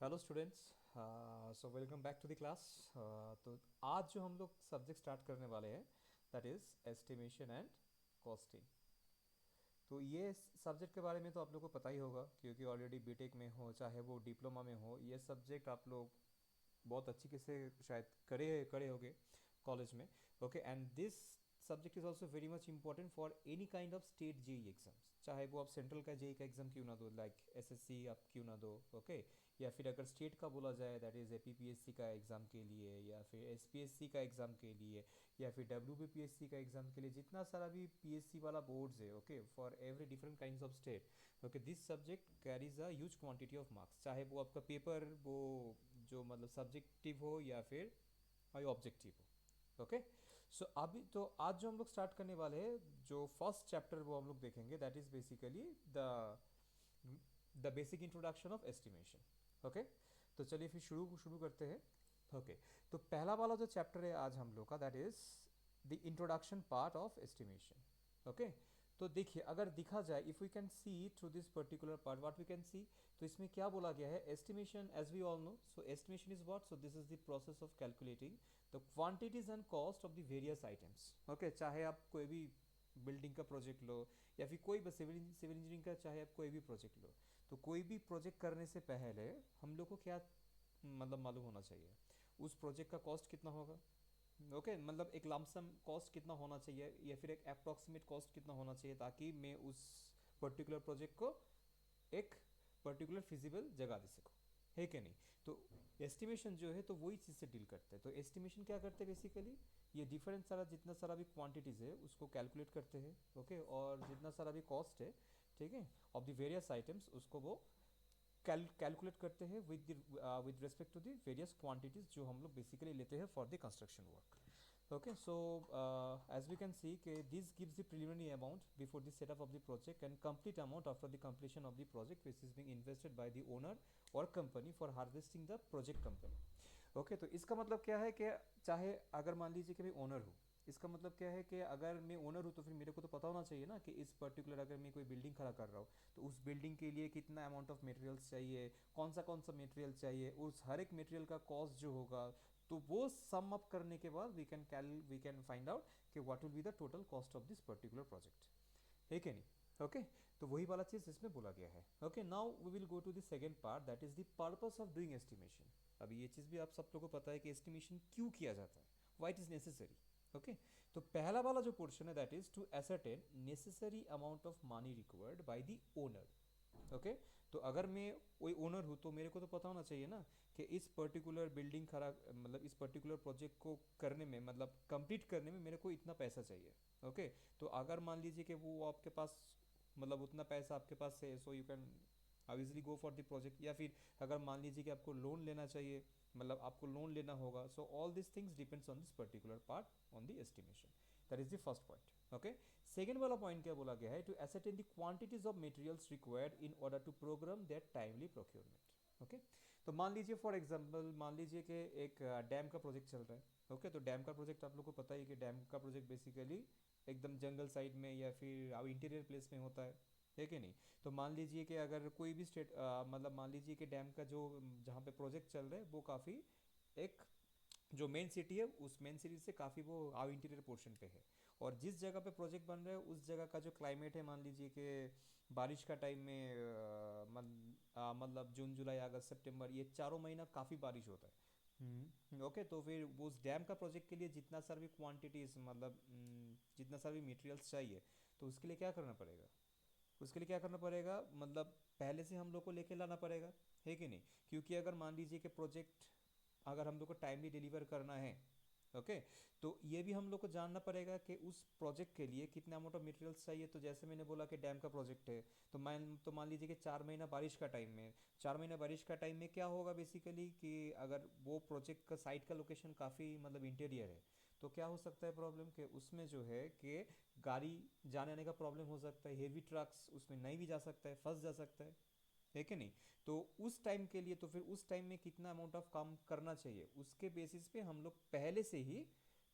Hello students. So welcome back to the class. तो आज जो हम लोग सब्जेक्ट स्टार्ट करने वाले हैं that is estimation and costing. तो ये सब्जेक्ट के बारे में तो आप लोग को पता ही होगा क्योंकि ऑलरेडी बीटेक में हो चाहे वो डिप्लोमा में हो, ये सब्जेक्ट आप लोग बहुत अच्छी से शायद करे करे होगे कॉलेज में। Okay, and this subject is also very much important for any kind of state JE exams, चाहे वो आप सेंट्रल का जेई का एग्जाम क्यों ना दो, लाइक एसएससी आप क्यों ना दो। ओके, या फिर अगर स्टेट का बोला जाए दैट इज़ एपीपीएससी का एग्ज़ाम के लिए, या फिर एसपीएससी का एग्ज़ाम के लिए, या फिर डब्ल्यूबीपीएससी का एग्ज़ाम के लिए, जितना सारा भी पीएससी वाला बोर्ड्स है, okay, for every different kinds of state. Okay, this subject carries a huge quantity of marks, चाहे वो आपका पेपर वो जो मतलब सब्जेक्टिव हो या फिर ऑब्जेक्टिव हो। ओके, सो अभी तो आज जो हम लोग स्टार्ट करने वाले हैं, जो फर्स्ट चैप्टर वो हम लोग देखेंगे that is basically the basic introduction of estimation. Okay, तो चलिए फिर शुरू शुरू करते हैं। ओके, तो पहला वाला जो चैप्टर है आज हम लोग का that is the introduction part of estimation. Okay, तो देखिए अगर दिखा जाए if we can see through this particular part what we can see, तो इसमें क्या बोला गया है, estimation as we all know, so estimation is what, so this is the process of calculating the quantities and cost of the various items. Okay, चाहे आप कोई भी बिल्डिंग का प्रोजेक्ट लो या फिर कोई भी सिविल सिविल इंजीनियरिंग का चाहे आप कोई भी प्रोजेक्ट लो, तो कोई भी प्रोजेक्ट करने से पहले हम लोग को क्या मतलब मालूम होना चाहिए, उस प्रोजेक्ट का कॉस्ट कितना होगा। ओके, मतलब एक लमसम कॉस्ट कितना होना चाहिए या फिर एक अप्रॉक्सीमेट कॉस्ट कितना होना चाहिए, ताकि मैं उस पर्टिकुलर प्रोजेक्ट को एक पर्टिकुलर फिजिबल जगह दे सकूँ, है कि नहीं। तो एस्टिमेशन जो है तो वही चीज़ से डील करते हैं। तो एस्टिमेशन क्या करते हैं बेसिकली, ये डिफरेंट सारा जितना सारा भी क्वांटिटीज़ है उसको कैलकुलेट करते हैं। ओके, और जितना सारा भी कॉस्ट है, ठीक है, ऑफ द वेरियस आइटम्स, उसको वो कैलकुलेट करते हैं with respect to the various quantities जो हम लोग बेसिकली लेते हैं for the construction work. Okay, so as we can see, this gives the preliminary amount before the setup of the project and complete amount after the completion of the project, which is being invested by the owner or company for harvesting the project company. Okay, तो इसका मतलब क्या है कि चाहे अगर मान लीजिए कि मैं ओनर हूँ, इसका मतलब क्या है कि अगर मैं ओनर हूँ तो फिर मेरे को तो पता होना चाहिए ना कि इस पर्टिकुलर अगर मैं कोई बिल्डिंग खड़ा कर रहा हूँ तो उस बिल्डिंग के लिए कितना अमाउंट ऑफ मटेरियल्स चाहिए, कौन सा मटेरियल चाहिए, उस हर एक मटेरियल का कॉस्ट जो होगा, तो वो सम अप करने के बाद वी कैन फाइंड आउट कि what will be the total cost of this particular project, है कि नहीं। ओके, तो वही वाला चीज़ इसमें बोला गया है। Okay, now we will go to the second part that is the purpose of doing estimation. अभी ये चीज़ भी आप सब लोगों को पता है कि एस्टिमेशन क्यों किया जाता है, why it is necessary. Okay, तो पहला वाला जो पोर्शन है that is to ascertain necessary amount of money required by the owner. Okay, तो अगर मैं कोई ओनर हूँ तो मेरे को तो पता होना चाहिए ना कि इस पर्टिकुलर बिल्डिंग खड़ा मतलब इस पर्टिकुलर प्रोजेक्ट को करने में मतलब कंप्लीट करने में मेरे को इतना पैसा चाहिए। ओके, तो अगर मान लीजिए कि वो आपके पास मतलब उतना पैसा आपके पास है, so you can obviously go for the project. या फिर अगर मान लीजिए कि आपको लोन लेना चाहिए, मतलब आपको लोन लेना होगा, so all this things depends on this particular part on the estimation. That is the first point. Okay, second वाला पॉइंट क्या बोला गया है, to ascertain the quantities of materials required in order to programme that timely procurement. Okay, तो मान लीजिए for example मान लीजिए कि एक डैम का प्रोजेक्ट चल रहा है। ओके, तो डैम का प्रोजेक्ट आप लोग को पता ही कि डैम का प्रोजेक्ट बेसिकली एकदम जंगल साइड में या फिर अब इंटीरियर प्लेस में होता है कि नहीं। तो मान लीजिए कि अगर कोई भी स्टेट मतलब मान लीजिए कि डैम का जो जहाँ पे प्रोजेक्ट चल रहा है वो काफ़ी एक जो मेन सिटी है उस मेन सिटी से काफ़ी वो आउ इंटीरियर पोर्शन पे है। और जिस जगह पे प्रोजेक्ट बन रहा है उस जगह का जो क्लाइमेट है, मान लीजिए कि बारिश का टाइम में मतलब जून जुलाई अगस्त सितंबर ये चारों महीना काफ़ी बारिश होता है। ओके, तो फिर वो उस डैम का प्रोजेक्ट के लिए जितना सारा भी क्वांटिटीज मतलब जितना सारा भी मटेरियल्स चाहिए, तो उसके लिए क्या करना पड़ेगा, उसके लिए क्या करना पड़ेगा, मतलब पहले से हम लोग को लेके लाना पड़ेगा, है कि नहीं। क्योंकि अगर मान लीजिए कि प्रोजेक्ट अगर हम लोग को टाइमली डिलीवर करना है, ओके, तो ये भी हम लोग को जानना पड़ेगा कि उस प्रोजेक्ट के लिए कितना अमाउंट ऑफ मटेरियल्स चाहिए। तो जैसे मैंने बोला कि डैम का प्रोजेक्ट है, तो मान लीजिए कि 4 महीना बारिश का टाइम में, 4 महीना बारिश का टाइम में क्या होगा बेसिकली कि अगर वो प्रोजेक्ट का साइट का लोकेशन काफ़ी मतलब इंटीरियर है, तो क्या हो सकता है प्रॉब्लम कि उसमें जो है कि गाड़ी जाने आने का प्रॉब्लम हो सकता है, हेवी ट्रक्स उसमें नहीं भी जा सकता है, फंस जा सकता है कि नहीं। तो उस टाइम के लिए तो फिर उस टाइम में कितना अमाउंट ऑफ काम करना चाहिए उसके बेसिस पे हम लोग पहले से ही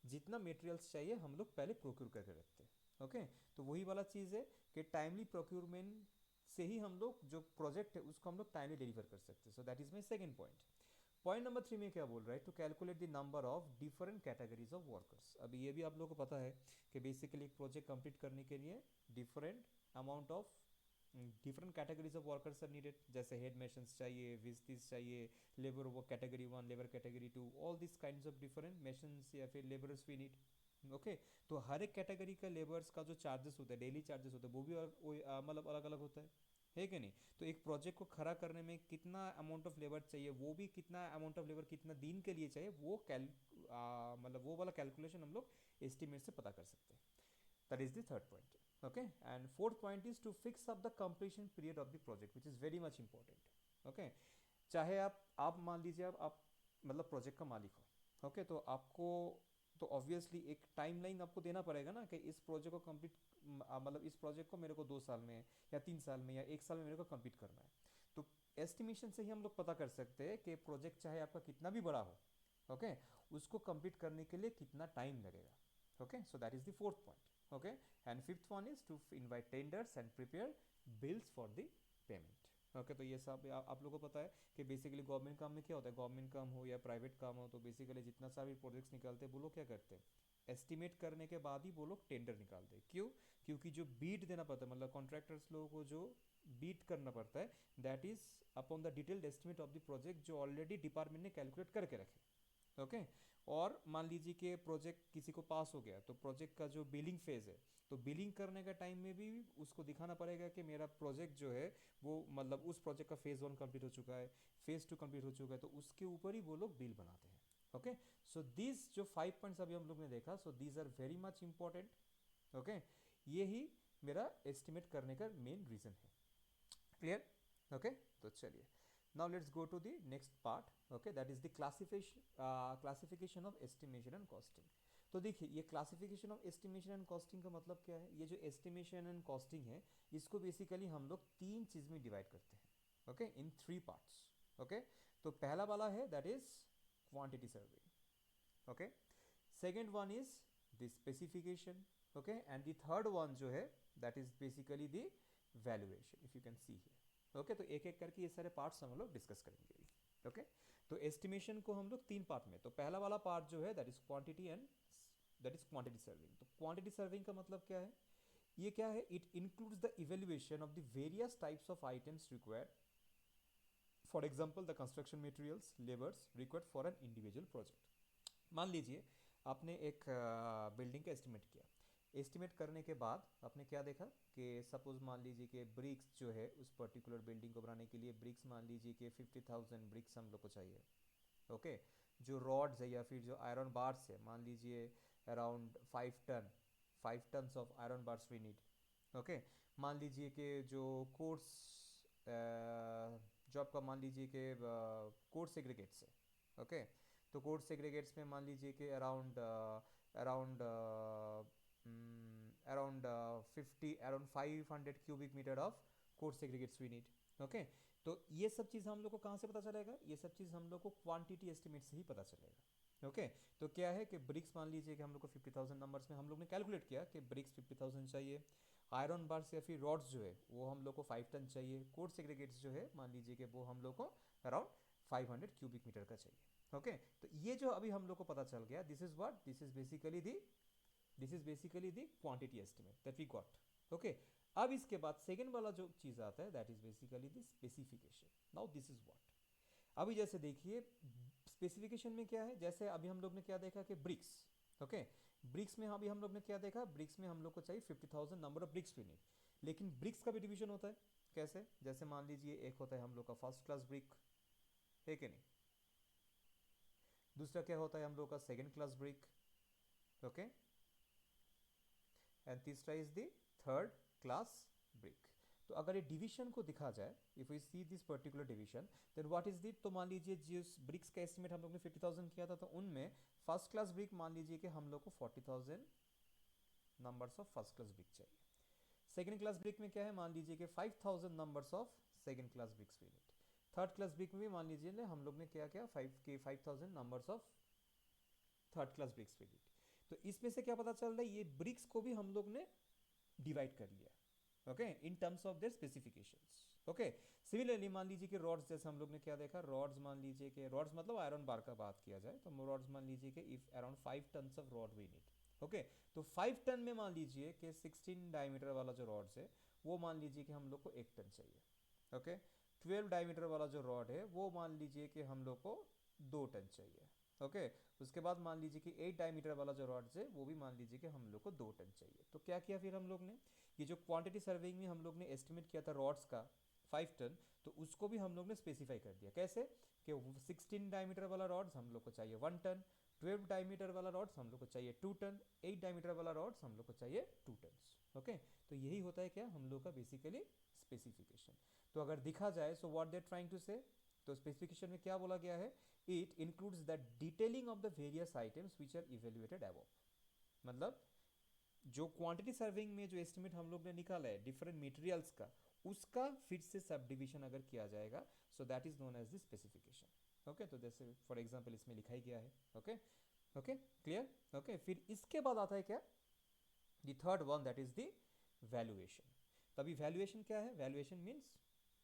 जितना मटेरियल्स चाहिए हम लोग पहले प्रोक्योर करके रखते हैं। ओके, तो वही वाला चीज़ है कि टाइमली प्रोक्योरमेंट से ही हम लोग जो प्रोजेक्ट है उसको हम लोग टाइमली डिलीवर कर सकते हैं. So that is my second point. Point number 3 में क्या बोल रहा है, to calculate the number of different categories of workers. अभी ये भी आप लोगों को पता है कि बेसिकली एक प्रोजेक्ट कंप्लीट करने के लिए different amount of different categories of workers are needed. जैसे हेड मशीन्स चाहिए, विस्तीस चाहिए, लेबर वो category 1, labour category 2, all this kinds of different machines या फिर लेबरर्स वी नीड. ओके, तो हर एक कैटेगरी का लेबर्स का जो चार्जेस होता है, डेली चार्जेस होता है, वो भी मतलब अलग अलग होता है कि नहीं. तो एक प्रोजेक्ट को खड़ा करने में कितना अमाउंट ऑफ लेबर चाहिए, वो भी कितना अमाउंट ऑफ लेबर कितना दिन के लिए चाहिए, वो मतलब वो वाला कैलकुलेशन हम लोग एस्टिमेट से पता कर सकते हैं. That is the third point. Okay, and fourth point is to fix up the completion period of the project, which is very much important. Okay, चाहे आप मान लीजिए आप मतलब प्रोजेक्ट का मालिक हो. ओके, तो आपको तो ऑब्वियसली एक टाइमलाइन आपको देना पड़ेगा ना कि इस प्रोजेक्ट को कंप्लीट मतलब इस प्रोजेक्ट को मेरे को 2 साल में या 3 साल में या 1 साल में मेरे को कंप्लीट करना है. तो एस्टिमेशन से ही हम लोग पता कर सकते हैं कि प्रोजेक्ट चाहे आपका कितना भी बड़ा हो, ओके, उसको कंप्लीट करने के लिए कितना टाइम लगेगा. Okay, so that is the fourth point. Okay, and fifth one is to invite tenders and prepare bills for the payment. Okay, तो ये सब आप लोगों को पता है कि बेसिकली गवर्नमेंट काम में क्या होता है, गवर्नमेंट काम हो या प्राइवेट काम हो, तो बेसिकली जितना सारे प्रोजेक्ट्स निकालते हैं वो लोग क्या करते हैं, एस्टिमेट करने के बाद ही वो लोग टेंडर निकालते हैं. क्यों? क्योंकि जो बीट देना पड़ता है, मतलब कॉन्ट्रैक्टर्स लोगों को जो बीट करना पड़ता है, that is upon the detailed estimate of the project जो ऑलरेडी डिपार्टमेंट ने कैलकुलेट करके रखे. ओके, और मान लीजिए कि प्रोजेक्ट किसी को पास हो गया, तो प्रोजेक्ट का जो बिलिंग फेज है, तो बिलिंग करने का टाइम में भी उसको दिखाना पड़ेगा कि मेरा प्रोजेक्ट जो है वो मतलब उस प्रोजेक्ट का फेज़ 1 कंप्लीट हो चुका है, फेज़ 2 कंप्लीट हो चुका है, तो उसके ऊपर ही वो लोग बिल बनाते हैं. ओके, सो दिस जो 5 पॉइंट्स अभी हम लोग ने देखा, so these are very much important. Okay, ये ही मेरा एस्टिमेट करने का मेन रीज़न है. क्लियर? ओके, तो चलिए now let's go to the next part. Okay, that is the classification of estimation and costing. तो देखिए, ये classification of estimation and costing का मतलब क्या है. ये जो एस्टिमेशन एंड कॉस्टिंग है, इसको बेसिकली हम लोग 3 चीज़ में डिवाइड करते हैं. ओके, इन 3 पार्ट्स. ओके, तो पहला वाला है that is quantity survey. Okay, second one is the specification. Okay, and the third one जो है that is basically the valuation, if you can see here. Okay, तो एक एक करके ये सारे पार्ट्स हम लोग डिस्कस करेंगे. ओके, तो एस्टिमेशन को हम लोग 3 पार्ट में, तो पहला वाला पार्ट जो है that is quantity and that is quantity serving. तो क्वांटिटी सर्विंग का मतलब क्या है, ये क्या है, it includes the evaluation of the various types of items required, for example the construction materials, labours required for an individual project. मान लीजिए आपने एक बिल्डिंग का एस्टिमेट किया. एस्टिमेट करने के बाद आपने क्या देखा कि सपोज मान लीजिए कि ब्रिक्स जो है उस पर्टिकुलर बिल्डिंग को बनाने के लिए ब्रिक्स मान लीजिए कि 50,000 ब्रिक्स हम लोग को चाहिए. ओके, जो रॉड्स है या फिर जो आयरन बार्स है, मान लीजिए around 5 ton of iron bars we need. Okay, मान लीजिए कि जो कोर्स जो आपका मान लीजिए कि कोर्स सेग्रीगेट्स है. ओके, तो कोर्स सेग्रीगेट्स में मान लीजिए कि around around around 500 cubic metre of coarse segregates we need. Okay, तो ये सब चीज़ हम लोग को कहाँ से पता चलेगा, ये सब चीज़ हम लोग को क्वांटिटी एस्टिमेट से ही पता चलेगा. ओके, तो क्या है कि ब्रिक्स मान लीजिए कि हम लोग को 50,000 नंबर्स में हम लोग ने कैलकुलेट किया कि ब्रिक्स 50,000 चाहिए. आयरन बार्स या फिर रॉड्स जो है वो हम लोग को 5 टन चाहिए. कोर्स सेग्रीगेट्स जो है मान लीजिए कि वो हम लोग को अराउंड 500 क्यूबिक मीटर का चाहिए. ओके, तो ये जो अभी हम लोग को पता चल गया, this is what, this is basically the quantity estimate that we got. Okay, अब इसके बाद सेकेंड वाला जो चीज़ आता है that is basically the specification. Now this is what, अभी जैसे देखिए स्पेसिफिकेशन में क्या है, जैसे अभी हम लोग ने क्या देखा कि ब्रिक्स. ओके, ब्रिक्स में अभी हम लोग ने क्या देखा, ब्रिक्स में हम लोग को चाहिए 50,000 number of bricks we need. लेकिन ब्रिक्स का भी डिवीजन होता है. कैसे? जैसे मान लीजिए एक होता है हम लोग का फर्स्ट क्लास ब्रिक, है कि नहीं. दूसरा क्या होता है हम लोग का second class brick. Okay, and तीसरा is the third class brick. तो अगर ये डिवीजन को दिखा जाए, if we see this particular division, then what is that, तो मान लीजिए जिस ब्रिक्स का एस्टिमेट हम लोग ने 50,000 किया था, तो उनमें फर्स्ट क्लास ब्रिक मान लीजिए कि हम लोग को 40,000 numbers of first class brick चाहिए. सेकेंड क्लास ब्रिक में क्या है, मान लीजिए कि 5,000 numbers of second class bricks we need. Third class brick में भी मान लीजिए हम लोग ने क्या क्या 5,000 numbers of third class bricks we need. तो इसमें से क्या पता चल रहा है, ये ब्रिक्स को भी हम लोग ने डिवाइड कर लिया. Okay, in terms of their specifications. Okay, similarly मान लीजिए कि रॉड्स, जैसे हम लोग ने क्या देखा, रॉड्स मान लीजिए कि रॉड्स मतलब आयरन बार का बात किया जाए तो रॉड्स मान लीजिए कि if around 5 tons of rod we need. Okay, तो 5 टन में मान लीजिए कि 16 डायमीटर वाला जो रॉड्स है वो मान लीजिए कि हम लोग को 1 टन चाहिए। ओके, 12 डायमीटर वाला जो रॉड है वो मान लीजिए कि हम लोग को 2 टन चाहिए। ओके, उसके बाद मान लीजिए कि 8 डायमीटर वाला जो रॉड्स है वो भी मान लीजिए कि हम लोग को 2 टन चाहिए। तो क्या किया फिर हम लोग ने, ये जो क्वांटिटी सर्विंग में हम लोग ने एस्टिमेट किया था रॉड्स का 5 टन, तो उसको भी हम लोग ने स्पेसिफाई कर दिया। कैसे कि 16 डायमीटर वाला रॉड्स हम लोग को चाहिए 1 टन, 12 डायमीटर वाला रॉड्स हम लोग को चाहिए 2 टन, 8 डायमीटर वाला रॉड्स हम लोग को चाहिए 2 टन। ओके, तो यही होता है क्या हम लोग का बेसिकली स्पेसिफिकेशन। तो अगर दिखा जाए so what they are trying to say, तो स्पेसिफिकेशन में क्या बोला गया है, it includes the detailing of the various items which are evaluated above. मतलब जो क्वांटिटी सर्विंग में जो एस्टिमेट हम लोग ने निकाला है डिफरेंट मटेरियल्स का, उसका फिर से सब डिविजन अगर किया जाएगा so that is known as the specification. Okay, तो जैसे फॉर एग्जांपल इसमें लिखा ही गया है। Okay, okay clear. ओके, फिर इसके बाद आता है क्या, the third one, that is the valuation. तभी वैल्यूएशन क्या है, valuation means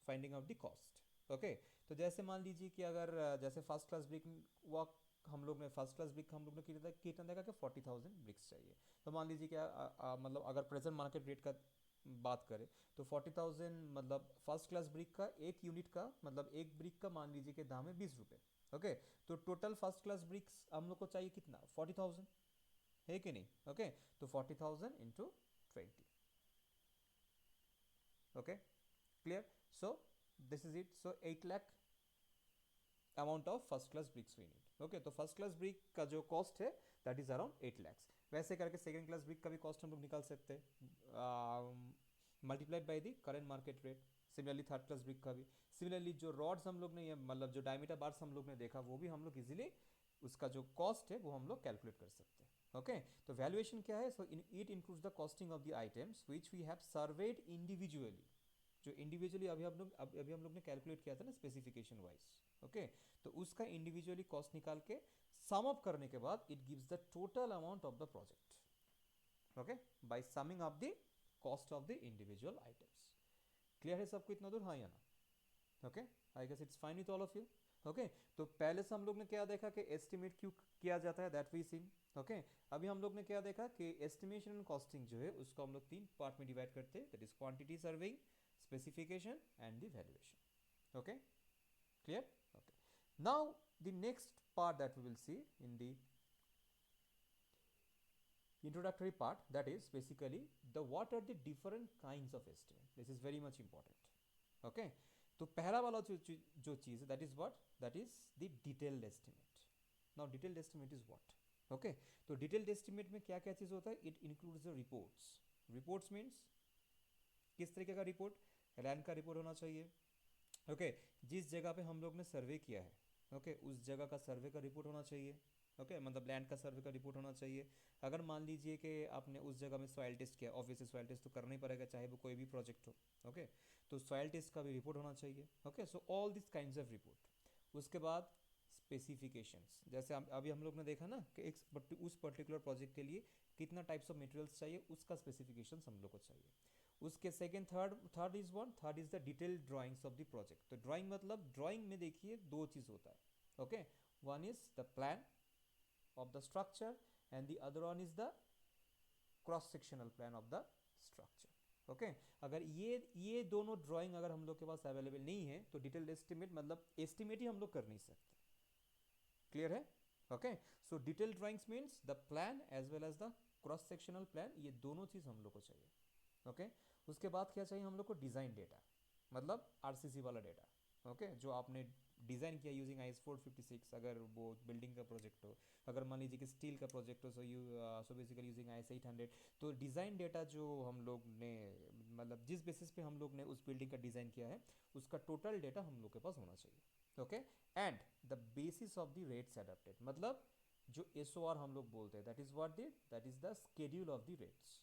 finding out the cost. Okay, तो जैसे मान लीजिए कि अगर जैसे फर्स्ट क्लास ब्रिक वर्क हम लोग ने, फर्स्ट क्लास ब्रिक हम लोग ने कितना देखा कि 40,000 ब्रिक्स चाहिए। तो मान लीजिए कि मतलब अगर प्रेजेंट मार्केट रेट का बात करें तो 40,000 मतलब फर्स्ट क्लास ब्रिक का एक यूनिट का मतलब एक ब्रिक का मान लीजिए कि दाम है 20 रुपये। ओके, तो टोटल फर्स्ट क्लास ब्रिक्स हम लोग को चाहिए कितना, 40,000 है कि नहीं। ओके, तो 40,000 into 20। Okay clear. So this is it. So 8 lakh amount of first class bricks we need. Okay, तो फर्स्ट क्लास ब्रिक का जो कॉस्ट है दैट इज अराउंड 8 लैक्स। वैसे करके सेकंड क्लास ब्रिक का भी कॉस्ट हम लोग निकाल सकते हैं multiplied by the current market rate. Similarly third class brick का भी। सिमिलरली जो रॉड्स हम लोग ने ये मतलब जो डायमीटर बार्स हम लोग ने देखा वो भी हम लोग इजीली उसका जो कॉस्ट है वो हम लोग कैलकुलेट कर सकते हैं। ओके, तो वैल्यूएशन क्या है, so it includes the costing of the items which we have surveyed individually. जो इंडिविजुअली अभी हम लोग ने कैलकुलेट किया था ना स्पेसिफिकेशन वाइज। ओके, तो उसका इंडिविजुअली कॉस्ट निकाल के सम अप करने के बाद it gives the total amount of the project. Okay, by summing up the cost of the individual items. Clear है सबको इतना दूर, हाँ या ना। Okay, I guess it's fine with all of you. Okay, तो पहले से हम लोग ने क्या देखा कि एस्टिमेट क्यों किया जाता है, दैट वी सीन। ओके, अभी हम लोग ने क्या देखा कि एस्टिमेशन एंड कॉस्टिंग जो है उसको हम लोग 3 पार्ट में डिवाइड करते हैं, that is quantity serving, specification and the valuation. Okay, clear? Okay, now the next part that we will see in the introductory part, that is basically the what are the different kinds of estimate. This is very much important. Okay, तो पहला वाला जो चीज है that is what, that is the detailed estimate. Now detailed estimate is what? Okay, तो detailed estimate में क्या क्या चीज होता है, it includes the reports. Reports means किस तरीके का रिपोर्ट, लैंड का रिपोर्ट होना चाहिए। ओके, जिस जगह पे हम लोग ने सर्वे किया है ओके उस जगह का सर्वे का रिपोर्ट होना चाहिए। ओके, मतलब लैंड का सर्वे का रिपोर्ट होना चाहिए। अगर मान लीजिए कि आपने उस जगह में सॉइल टेस्ट किया, ऑब्वियसली सॉइल टेस्ट तो करना ही पड़ेगा चाहे वो कोई भी प्रोजेक्ट हो। ओके, तो सॉइल टेस्ट का भी रिपोर्ट होना चाहिए। Okay, so all this kinds of report. उसके बाद स्पेसिफिकेशंस, जैसे अभी हम लोग ने देखा ना कि उस पर्टिकुलर प्रोजेक्ट के लिए कितना टाइप्स ऑफ मटेरियल्स चाहिए उसका स्पेसिफिकेशंस हम लोग को चाहिए। उसके second third is one, third is the detail drawings of the project. तो ड्राइंग मतलब ड्राइंग में देखिए दो चीज होता है। Okay, one is the plan of the structure and the other one is the cross sectional plan of the structure. Okay, अगर ये दोनों ड्राइंग अगर हम लोग के पास अवेलेबल नहीं है तो डिटेल्ड एस्टिमेट मतलब एस्टिमेट ही हम लोग कर नहीं सकते। क्लियर है। Okay, so detail drawings means the plan as well as the cross sectional plan, ये दोनों चीज हम लोग को चाहिए। ओके, उसके बाद क्या चाहिए हम लोग को, डिज़ाइन डेटा मतलब आरसीसी वाला डेटा। ओके, जो आपने डिज़ाइन किया यूजिंग IS 456, अगर वो बिल्डिंग का प्रोजेक्ट हो, अगर मान लीजिए कि स्टील का प्रोजेक्ट हो सो बेसिकली यूजिंग IS 800। तो डिज़ाइन डेटा जो हम लोग ने मतलब जिस बेसिस पे हम लोग ने उस बिल्डिंग का डिज़ाइन किया है उसका टोटल डेटा हम लोग के पास होना चाहिए। Okay, and the basis of the rates adapted मतलब जो SOR हम लोग बोलते हैं, that is the schedule of the rates.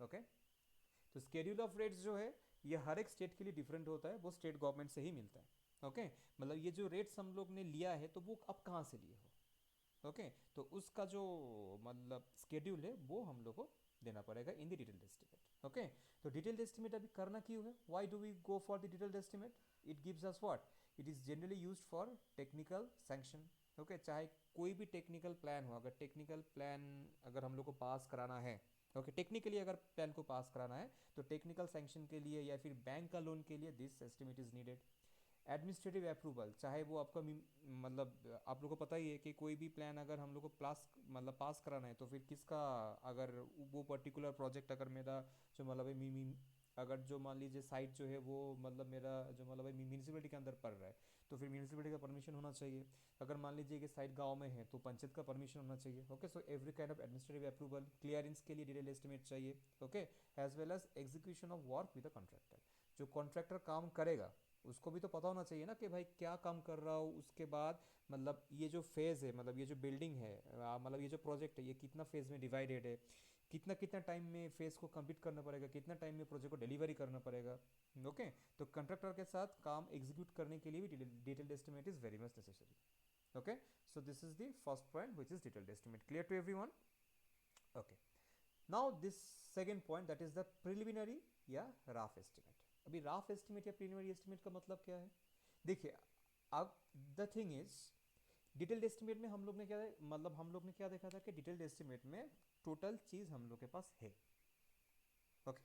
Okay, तो स्केड्यूल ऑफ रेट्स जो है ये हर एक स्टेट के लिए डिफरेंट होता है, वो स्टेट गवर्नमेंट से ही मिलता है। ओके, मतलब ये जो रेट्स हम लोग ने लिया है तो वो अब कहाँ से लिए हो, ओके तो उसका जो मतलब स्केड्यूल है वो हम लोग को देना पड़ेगा in the detailed estimate. Okay तो डिटेल्ड एस्टिमेट अभी करना क्यों है, why do we go for the detailed estimate, it gives us what, it is generally used for technical sanction. Okay चाहे कोई भी टेक्निकल प्लान हो, अगर टेक्निकल प्लान अगर हम लोग को पास कराना है, ओके टेक्निकली अगर प्लान को पास कराना है तो टेक्निकल सैंक्शन के लिए या फिर बैंक का लोन के लिए this estimate is needed. Administrative approval, चाहे वो आपका मतलब आप लोग को पता ही है कि कोई भी प्लान अगर हम लोग को पास कराना है तो फिर किसका, अगर वो पर्टिकुलर प्रोजेक्ट अगर मेरा जो मतलब अगर जो मान लीजिए साइट जो है वो मतलब मेरा जो मतलब म्यूनिसिपैलिटी के अंदर पड़ रहा है तो फिर म्यूनिसिपैलिटी का परमिशन होना चाहिए। अगर मान लीजिए कि साइट गांव में है तो पंचायत का परमिशन होना चाहिए। Okay so every kind of administrative approval, clearance के लिए डिटेल एस्टिमेट चाहिए। Okay as well as execution of work with the contractor, जो कॉन्ट्रैक्टर काम करेगा उसको भी तो पता होना चाहिए ना कि भाई क्या काम कर रहा हो। उसके बाद मतलब ये जो फेज़ है, मतलब ये जो बिल्डिंग है, मतलब ये जो प्रोजेक्ट है ये कितना फेज़ में डिवाइडेड है, कितना कितना टाइम में फेज़ को कंप्लीट करना पड़ेगा, कितना टाइम में प्रोजेक्ट को डिलीवरी करना पड़ेगा। ओके तो कंट्रैक्टर के साथ काम एग्जीक्यूट करने के लिए भी detailed estimate is very much necessary. Okay so this is the first point which is detailed estimate, clear to everyone. Okay now this second point that is the preliminary या rough estimate. अभी rough estimate या preliminary estimate का मतलब क्या है, देखिए अब the thing is detailed estimate में हम लोग ने क्या मतलब हम लोग ने क्या देखा था कि डिटेल्ड एस्टिमेट में टोटल चीज हम लोग के पास है। ओके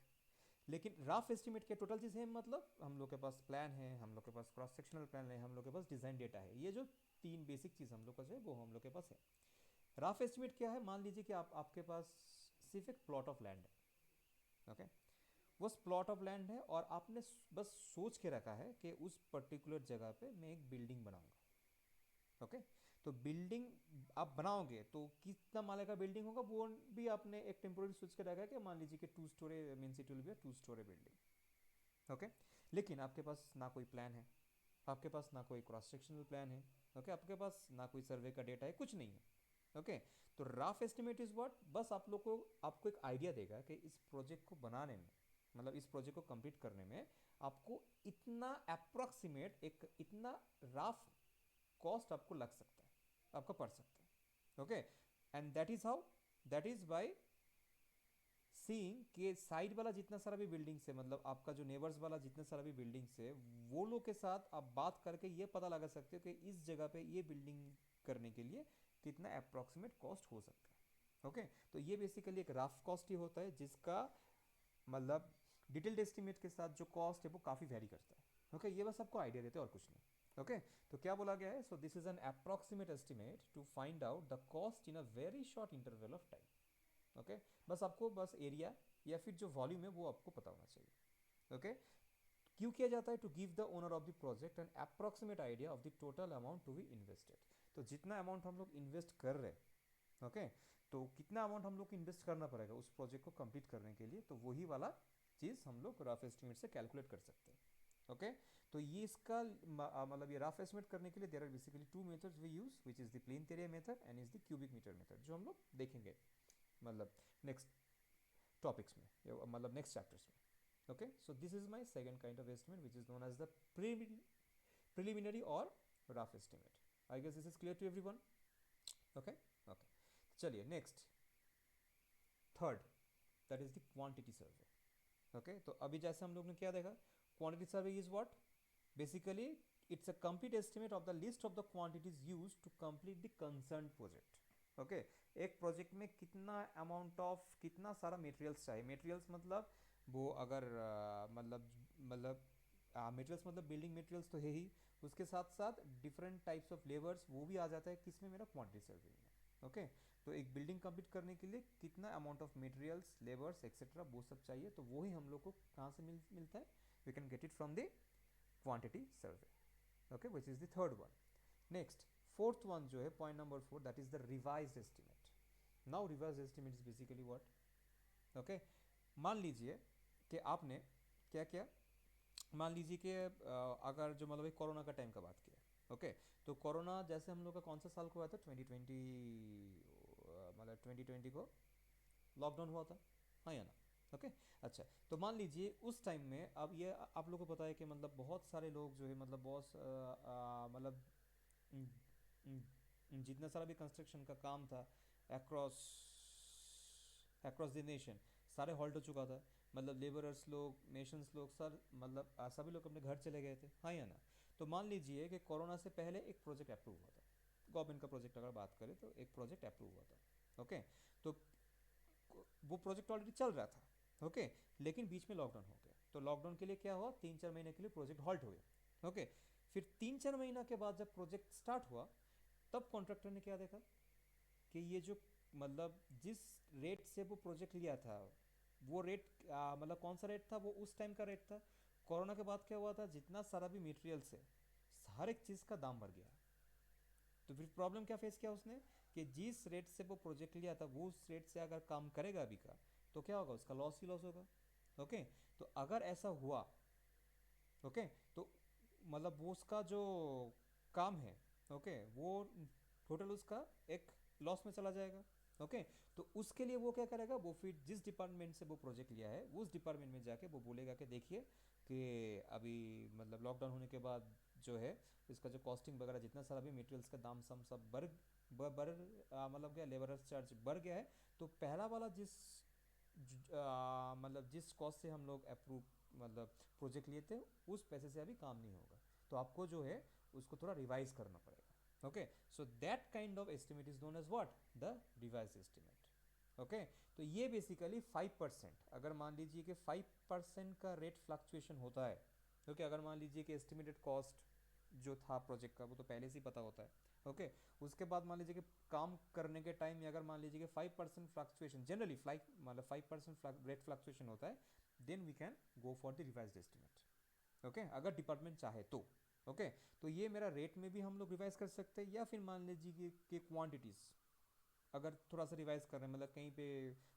लेकिन राफ एस्टिमेट के टोटल चीज है, मतलब हम लोग के पास प्लान है, हम लोग के पास क्रॉस सेक्शनल प्लान है, हम लोग के पास डिजाइन डेटा है, ये जो तीन बेसिक चीज हम लोग का जो है वो हम लोग के पास है। राफ एस्टिमेट क्या है, मान लीजिए कि आपके पास सिर्फ एक प्लॉट ऑफ लैंड है। ओके वो प्लॉट ऑफ लैंड है और आपने बस सोच के रखा है कि उस पर्टिकुलर जगह पे मैं एक बिल्डिंग बनाऊंगा। ओके तो बिल्डिंग आप बनाओगे तो कितना माले का बिल्डिंग होगा वो भी आपने एक टेम्पोररी सोच के रखा है कि मान लीजिए कि 2 story mean it will B 2 story building. Okay लेकिन आपके पास ना कोई प्लान है, आपके पास ना कोई क्रॉस सेक्शनल प्लान है, ओके आपके पास ना कोई सर्वे का डेटा है, कुछ नहीं है। ओके तो राफ एस्टिमेट इज व्हाट, बस आप लोग को आपको एक आइडिया देगा कि इस प्रोजेक्ट को बनाने में, मतलब इस प्रोजेक्ट को कंप्लीट करने में आपको इतना अप्रोक्सीमेट एक इतना राफ कॉस्ट आपको लग सकता है, आपका पड़ सकता है। Okay and that is how, that is by seeing कि साइड वाला जितना सारा भी बिल्डिंग्स है, मतलब आपका जो नेबर्स वाला जितना सारा भी बिल्डिंग्स है वो लोग के साथ आप बात करके ये पता लगा सकते हो कि इस जगह पे ये बिल्डिंग करने के लिए कितना अप्रोक्सीमेट कॉस्ट हो सकता है। ओके तो ये बेसिकली एक रफ कॉस्ट ही होता है जिसका मतलब डिटेल्ड एस्टिमेट के साथ जो कॉस्ट है वो काफ़ी वेरी करता है। ओके ये बस आपको आइडिया देते हैं और कुछ नहीं। ओके तो क्या बोला गया है, so this is an approximate estimate to find out the cost in a very short interval of time. Okay बस आपको बस एरिया या फिर जो वॉल्यूम है वो आपको पता होना चाहिए। ओके क्यों किया जाता है, to give the owner of the project an approximate idea of the total amount to be invested. तो जितना अमाउंट हम लोग इन्वेस्ट कर रहे हैं, ओके तो कितना अमाउंट हम लोग को इन्वेस्ट करना पड़ेगा उस प्रोजेक्ट को कंप्लीट करने के लिए, तो वही वाला चीज़ हम लोग रफ एस्टिमेट से कैलकुलेट कर सकते हैं। ओके तो ये इसका मतलब ये रफ एस्टिमेट करने के लिए there are basically two methods we use which is the plain area method and is the cubic metre method, जो हम लोग देखेंगे मतलब नेक्स्ट टॉपिक्स में या मतलब नेक्स्ट चैप्टर्स में। Okay so this is my second kind of estimate which is known as the preliminary और rough estimate. I guess this is clear to everyone. Okay okay चलिए next third that is the quantity survey. Okay तो अभी जैसे हम लोग ने क्या देखा, quantity survey is what, basically it's a complete estimate of the list of the quantities used to complete the concern project. Okay एक प्रोजेक्ट में कितना अमाउंट ऑफ कितना सारा मटेरियल्स चाहिए, मटेरियल्स मतलब वो अगर मतलब मटेरियल्स मतलब बिल्डिंग मटेरियल्स तो है ही, उसके साथ साथ डिफरेंट टाइप्स ऑफ लेबर्स वो भी आ जाता है किसमें, मेरा क्वांटिटी सर्वे में। ओके तो एक बिल्डिंग कंप्लीट करने के लिए कितना amount of materials labours etcetera वो सब चाहिए, तो वो ही हम लोग को कहाँ से मिलता है, we can get it from the quantity survey. Okay which is the third one. Next fourth one जो है point number 4 that is the revised estimate. Now revised estimate is basically what, okay मान लीजिए कि आपने क्या किया, मान लीजिए कि अगर जो मतलब कोरोना का टाइम का बात किया, ओके तो कोरोना जैसे हम लोग का कौन सा साल को हुआ था, 2020 मतलब 2020 को लॉकडाउन हुआ था, हाँ या ना। ओके अच्छा तो मान लीजिए उस टाइम में, अब ये आप लोगों को पता है कि मतलब बहुत सारे लोग जो है मतलब बहुत मतलब जितना सारा भी कंस्ट्रक्शन का काम था अक्रॉस अक्रॉस द नेशन, सारे हॉल्ट हो चुका था। मतलब लेबरर्स लोग, नेशंस लोग, सर मतलब सभी लोग अपने घर चले गए थे, हाँ या ना। तो मान लीजिए कि कोरोना से पहले एक प्रोजेक्ट अप्रूव हुआ था, गवर्नमेंट का प्रोजेक्ट अगर बात करें तो एक प्रोजेक्ट अप्रूव हुआ था, ओके। तो वो प्रोजेक्ट ऑलरेडी चल रहा था, ओके। लेकिन बीच में लॉकडाउन हो गया, तो लॉकडाउन के लिए क्या हुआ, 3-4 महीने के लिए प्रोजेक्ट हॉल्ट हो गया, ओके। फिर 3-4 महीना के बाद जब प्रोजेक्ट स्टार्ट हुआ, तब कॉन्ट्रैक्टर ने क्या देखा कि ये जो मतलब जिस रेट से वो प्रोजेक्ट लिया था, वो रेट मतलब कौन सा रेट था, वो उस टाइम का रेट था। कोरोना के बाद क्या हुआ था, जितना सारा भी मटेरियल्स है, हर एक चीज़ का दाम बढ़ गया। तो फिर प्रॉब्लम क्या फेस किया उसने, कि जिस रेट से वो प्रोजेक्ट लिया था, वो उस रेट से अगर काम करेगा अभी का, तो क्या होगा, उसका लॉस ही लॉस होगा, ओके। तो अगर ऐसा हुआ, ओके, तो मतलब वो उसका जो काम है, ओके, वो टोटल उसका एक लॉस में चला जाएगा, ओके। तो उसके लिए वो क्या करेगा, वो फिर जिस डिपार्टमेंट से वो प्रोजेक्ट लिया है, उस डिपार्टमेंट में जाके वो बोलेगा कि देखिए कि अभी मतलब लॉकडाउन होने के बाद जो है, इसका जो कॉस्टिंग वगैरह जितना सारा भी मटेरियल्स का दाम सब बढ़ मतलब क्या, लेबर चार्ज बढ़ गया है। तो पहला वाला मतलब जिस कॉस्ट से हम लोग अप्रूव मतलब प्रोजेक्ट लिए थे, उस पैसे से अभी काम नहीं होगा, तो आपको जो है उसको थोड़ा रिवाइज करना पड़ेगा, okay. So that kind of estimate is known as what, the revise estimate, okay. तो ये बेसिकली 5%, अगर मान लीजिए कि 5% का रेट फ्लक्चुएशन होता है, क्योंकि अगर मान लीजिए कि एस्टिमेटेड कॉस्ट जो था प्रोजेक्ट का, वो तो पहले से ही पता होता है, ओके। उसके बाद मान लीजिए कि काम करने के टाइम में अगर मान लीजिए कि 5% फ्लक्चुएशन, जनरली फ्लाइट मतलब 5% रेट फ्लक्चुएशन होता है, then we can go for the revised estimate, okay, अगर डिपार्टमेंट चाहे तो, ओके। तो ये मेरा रेट में भी हम लोग रिवाइज कर सकते हैं, या फिर मान लीजिए कि क्वांटिटीज़ अगर थोड़ा सा रिवाइज कर रहे हैं, मतलब कहीं पे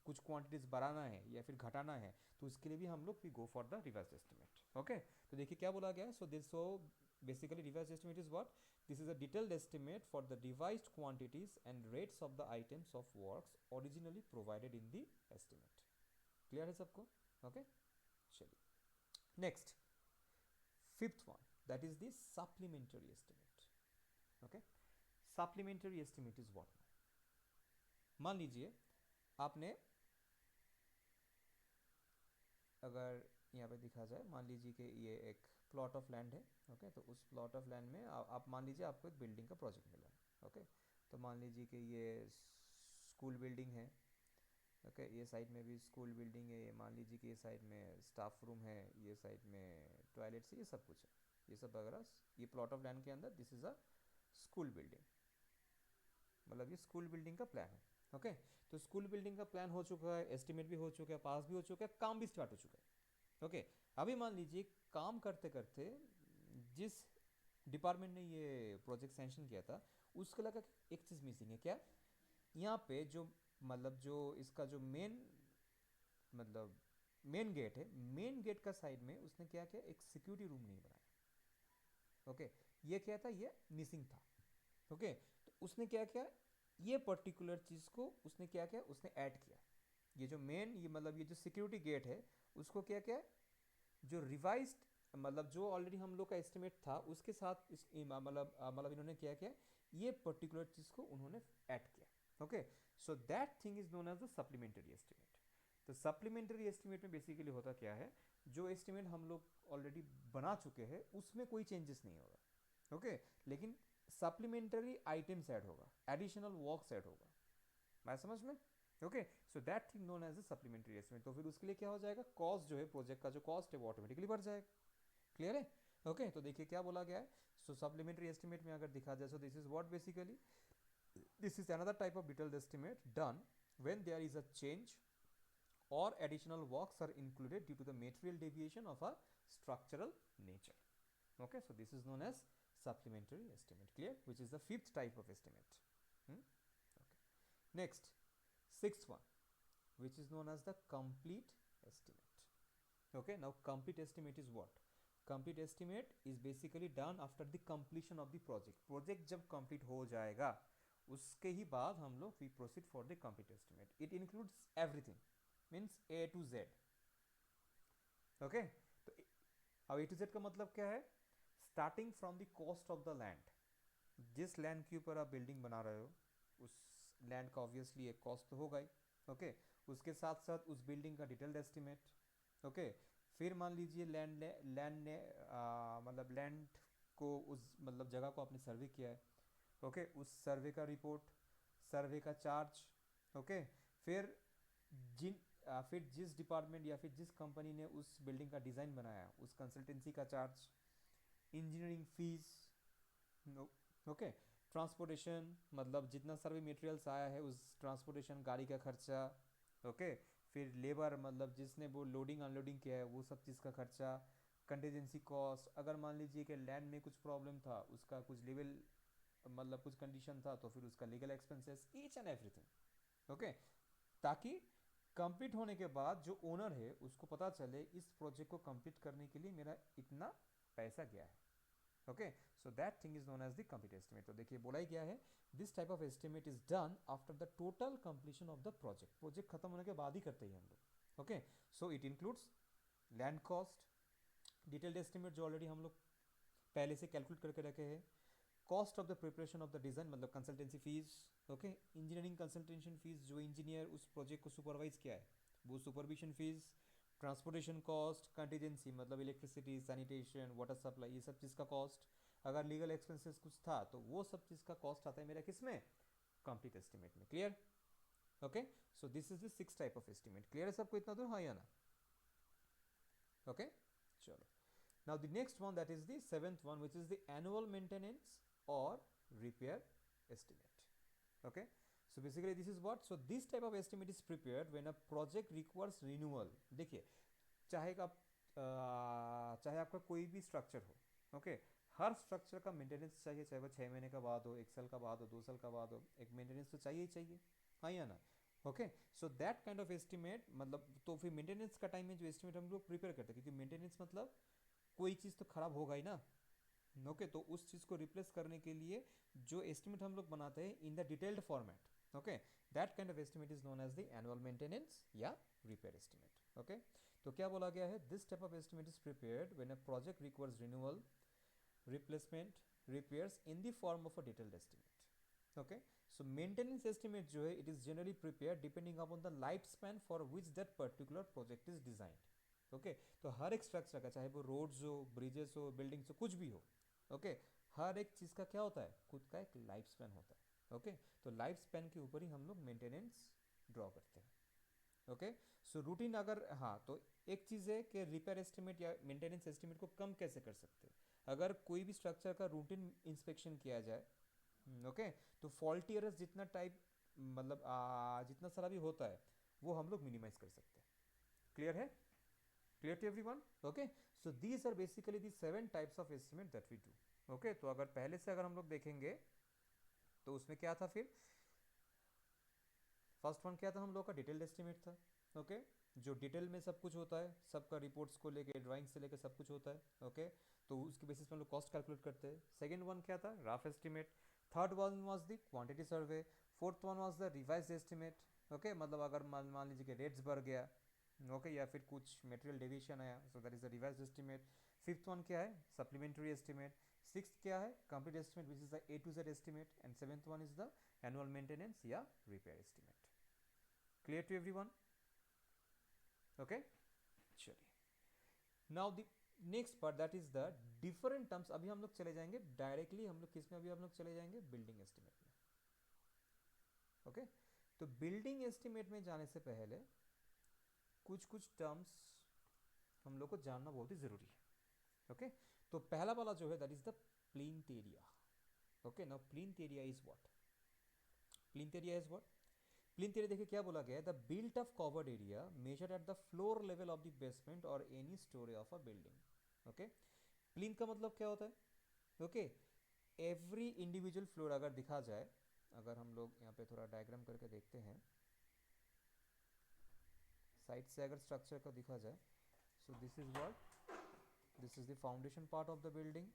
कुछ क्वांटिटीज बढ़ाना है या फिर घटाना है, तो उसके लिए भी हम लोग we go for the revise estimate, okay. तो देखिए क्या बोला गया है, so basically revised estimate is what, this is a detailed estimate for the revised quantities and rates of the items of works originally provided in the estimate। Clear है सबको, okay. चलिए next, fifth one, that is the supplementary estimate, okay. Supplementary estimate is what, मान लीजिए आपने, अगर यहाँ पे दिखा जाए, मान लीजिए कि ये एक प्लॉट ऑफ लैंड है, ओके। तो उस प्लॉट ऑफ लैंड में आप मान लीजिए आपको एक बिल्डिंग का प्रोजेक्ट मिला है, ओके। तो मान लीजिए कि ये स्कूल बिल्डिंग है, ओके। ये साइड में भी स्कूल बिल्डिंग है, ये मान लीजिए कि ये साइड में स्टाफ रूम है, ये साइड में टॉयलेट्स, ये सब कुछ है, ये सब वगैरह ये प्लॉट ऑफ लैंड के अंदर, this is a school building, मतलब ये स्कूल बिल्डिंग का प्लान है, ओके। तो स्कूल बिल्डिंग का प्लान हो चुका है, एस्टिमेट भी हो चुका है, पास भी हो चुका है, काम भी स्टार्ट हो चुका है, ओके। अभी मान लीजिए काम करते करते जिस डिपार्टमेंट ने ये प्रोजेक्ट सैंक्शन किया था, उसके लगा एक चीज़ मिसिंग है, क्या, यहाँ पे जो मतलब जो इसका जो मेन मतलब मेन गेट है, मेन गेट का साइड में उसने क्या किया, एक सिक्योरिटी रूम नहीं बनाया, ओके। ये क्या था, ये मिसिंग था, ओके। तो उसने क्या किया, ये पर्टिकुलर चीज़ को उसने क्या किया, उसने ऐड किया, ये जो मेन ये मतलब ये जो सिक्योरिटी गेट है, उसको क्या किया, जो रिवाइज्ड मतलब जो ऑलरेडी हम लोग का एस्टिमेट था उसके साथ मतलब इन्होंने क्या किया, ये पर्टिकुलर चीज़ को उन्होंने ऐड किया, okay. So that thing is known as the supplementary estimate. तो सप्लीमेंट्री एस्टिमेट में बेसिकली होता क्या है, जो एस्टिमेट हम लोग ऑलरेडी बना चुके हैं उसमें कोई चेंजेस नहीं होगा, ओके। लेकिन सप्लीमेंट्री आइटम्स ऐड होगा, एडिशनल वर्क्स ऐड होगा, मैं समझ में, okay. So that thing known as a supplementary estimate. तो फिर उसके लिए क्या हो जाएगा, कॉस्ट जो है प्रोजेक्ट का जो कॉस्ट है वो ऑटोमेटिकली बढ़ जाएगा, क्लियर है, ओके। तो देखिए क्या बोला गया है, सो सप्लीमेंट्री एस्टिमेट में अगर दिखा जाए, सो this is what basically, this is another type of detailed estimate done when there is a change or additional works are included due to the material deviation of a structural nature, okay. So this is known as supplementary estimate, clear, which is the fifth type of estimate, okay. Next, sixth one, which is known as the complete estimate, okay. Now complete estimate is what, complete estimate is basically done after the completion of the project जब complete हो जाएगा उसके ही बाद हम लोग we proceed for the complete estimate, it includes everything, means A to Z, okay. तो अब A to Z का मतलब क्या है, starting from the cost of the land, जिस लैंड के ऊपर आप बिल्डिंग बना रहे हो उस लैंड का ऑब्वियसली एक कॉस्ट तो होगा ही, ओके। उसके साथ साथ उस बिल्डिंग का डिटेल्ड एस्टिमेट, ओके। फिर मान लीजिए लैंड ने मतलब लैंड को उस मतलब जगह को आपने सर्वे किया है, ओके। उस सर्वे का रिपोर्ट, सर्वे का चार्ज, ओके। फिर फिर जिस डिपार्टमेंट या फिर जिस कंपनी ने उस बिल्डिंग का डिज़ाइन बनाया उस कंसल्टेंसी का charge, engineering fees, okay. Transportation मतलब जितना सर्वे मटेरियल्स आया है उस ट्रांसपोर्टेशन गाड़ी का खर्चा, ओके। फिर लेबर मतलब जिसने वो लोडिंग अनलोडिंग किया है वो सब चीज़ का खर्चा, कंटीजेंसी कॉस्ट, अगर मान लीजिए कि लैंड में कुछ प्रॉब्लम था, उसका कुछ लेवल मतलब कुछ कंडीशन था तो फिर उसका legal expenses, each and everything, okay. ताकि कंप्लीट होने के बाद जो ओनर है उसको पता चले इस प्रोजेक्ट को कंप्लीट करने के लिए मेरा इतना पैसा गया है, okay. So that thing is known as the complete estimate. तो देखिए बोला ही गया है this type of estimate is done after the total completion of the project, project खत्म होने के बाद ही करते हैं हम लोग, okay. So it includes land cost, detailed estimate जो ऑलरेडी हम लोग पहले से कैलकुलेट करके रखे हैं, cost of the preparation of the design मतलब consultancy fees, okay. Engineering consultation fees जो इंजीनियर उस प्रोजेक्ट को सुपरवाइज किया है वो supervision fees, transportation cost, contingency मतलब इलेक्ट्रिसिटी, सैनिटेशन, वाटर सप्लाई, ये सब चीज़ का कॉस्ट, अगर लीगल एक्सपेंसेस कुछ था तो वो सब चीज़ का कॉस्ट आता है मेरा किस में, कंप्लीट एस्टिमेट में। Clear, okay. So this is the 6 type of estimate. Clear है सबको इतना दूर, हाँ या ना, ओके। चलो, now the next one, that is the seventh one, which is the annual maintenance or repair estimate, okay। So basically this is what, so this type of estimate is prepared when a project requires renewal। देखिए चाहे आपका कोई भी structure हो, okay. हर structure का maintenance चाहिए, चाहे वो 6 महीने का बाद हो, 1 साल का बाद हो, 2 साल का बाद हो, एक मेंटेनेंस तो चाहिए ही चाहिए, हाँ या ना, okay. So that kind of estimate मतलब तो फिर मेंटेनेंस का टाइम में जो एस्टिमेट हम लोग प्रिपेयर करते हैं, क्योंकि मेंटेनेंस मतलब कोई चीज़ तो खराब होगा ही ना, ओके। तो उस चीज़ को रिप्लेस करने के लिए जो एस्टिमेट हम लोग बनाते हैं in the detailed format, okay, that kind of estimate is known as the annual maintenance या रिपेयर एस्टिमेट, ओके। तो क्या बोला गया है, this type of estimate is prepared when a project requires renewal, replacement, repairs in the form of a detailed estimate, okay. So maintenance estimate जो है it is generally prepare depending upon the life span for which that particular project is designed, okay. तो हर एक structure का, चाहे वो roads हो, bridges हो, buildings हो, कुछ भी हो, ओके, हर एक चीज़ का क्या होता है, खुद का एक लाइफ स्पैन होता है, ओके। तो लाइफ स्पैन के ऊपर ही हम लोग मेंटेनेंस ड्रॉ करते हैं, ओके। सो रूटीन अगर, हाँ, तो एक चीज़ है कि रिपेयर एस्टिमेट या मेंटेनेंस एस्टिमेट को कम कैसे कर सकते हैं, अगर कोई भी स्ट्रक्चर का रूटीन इंस्पेक्शन किया जाए, ओके, तो फॉल्टी एरर्स जितना टाइप मतलब जितना सारा भी होता है वो हम लोग मिनिमाइज कर सकते हैं। क्लियर है, clear to everyone, okay. So these are basically the 7 types of estimate that we do, okay. तो अगर पहले से अगर हम लोग देखेंगे तो उसमें क्या था, फिर फर्स्ट वन क्या था हम लोग का, डिटेल्ड एस्टिमेट था, ओके। जो डिटेल में सब कुछ होता है, सबका रिपोर्ट्स को लेके, ड्राइंग से लेके सब कुछ होता है, ओके। तो उसके बेसिस पे हम लोग कॉस्ट कैलकुलेट करते हैं। सेकंड वन क्या था, rough estimate. Third one was the quantity survey. Fourth one was the revise estimate, okay. मतलब अगर मान लीजिए कि रेट्स बढ़ गया, ओके, या फिर कुछ मटेरियल डेविएशन आया, so that is the revise estimate. Fifth one क्या है, सप्लीमेंट्री एस्टिमेट। सिक्स क्या है, complete estimate which is the A to Z estimate. And seventh one is the annual maintenance या repair estimate. Clear to everyone, okay. चलिए, now the next part that is the different terms. अभी हम लोग चले जाएंगे directly, हम लोग किस में, अभी हम लोग चले जाएंगे बिल्डिंग एस्टिमेट में, ओके। तो बिल्डिंग एस्टिमेट में जाने से पहले कुछ कुछ टर्म्स हम लोग को जानना बहुत ही जरूरी है, ओके। तो पहला वाला जो है that is the plinth area, okay. Now plinth area is what, plinth area is what, plinth area देखिए क्या बोला गया है, the built of covered area measure at the floor level of the basement और any storey of a building, okay. Plinth का मतलब क्या होता है, ओके। एवरी इंडिविजुअल फ्लोर अगर दिखा जाए, अगर हम लोग यहाँ पे थोड़ा डायग्राम करके देखते हैं, साइड से अगर स्ट्रक्चर को दिखा जाए, सो this is what, this is the foundation part of the building,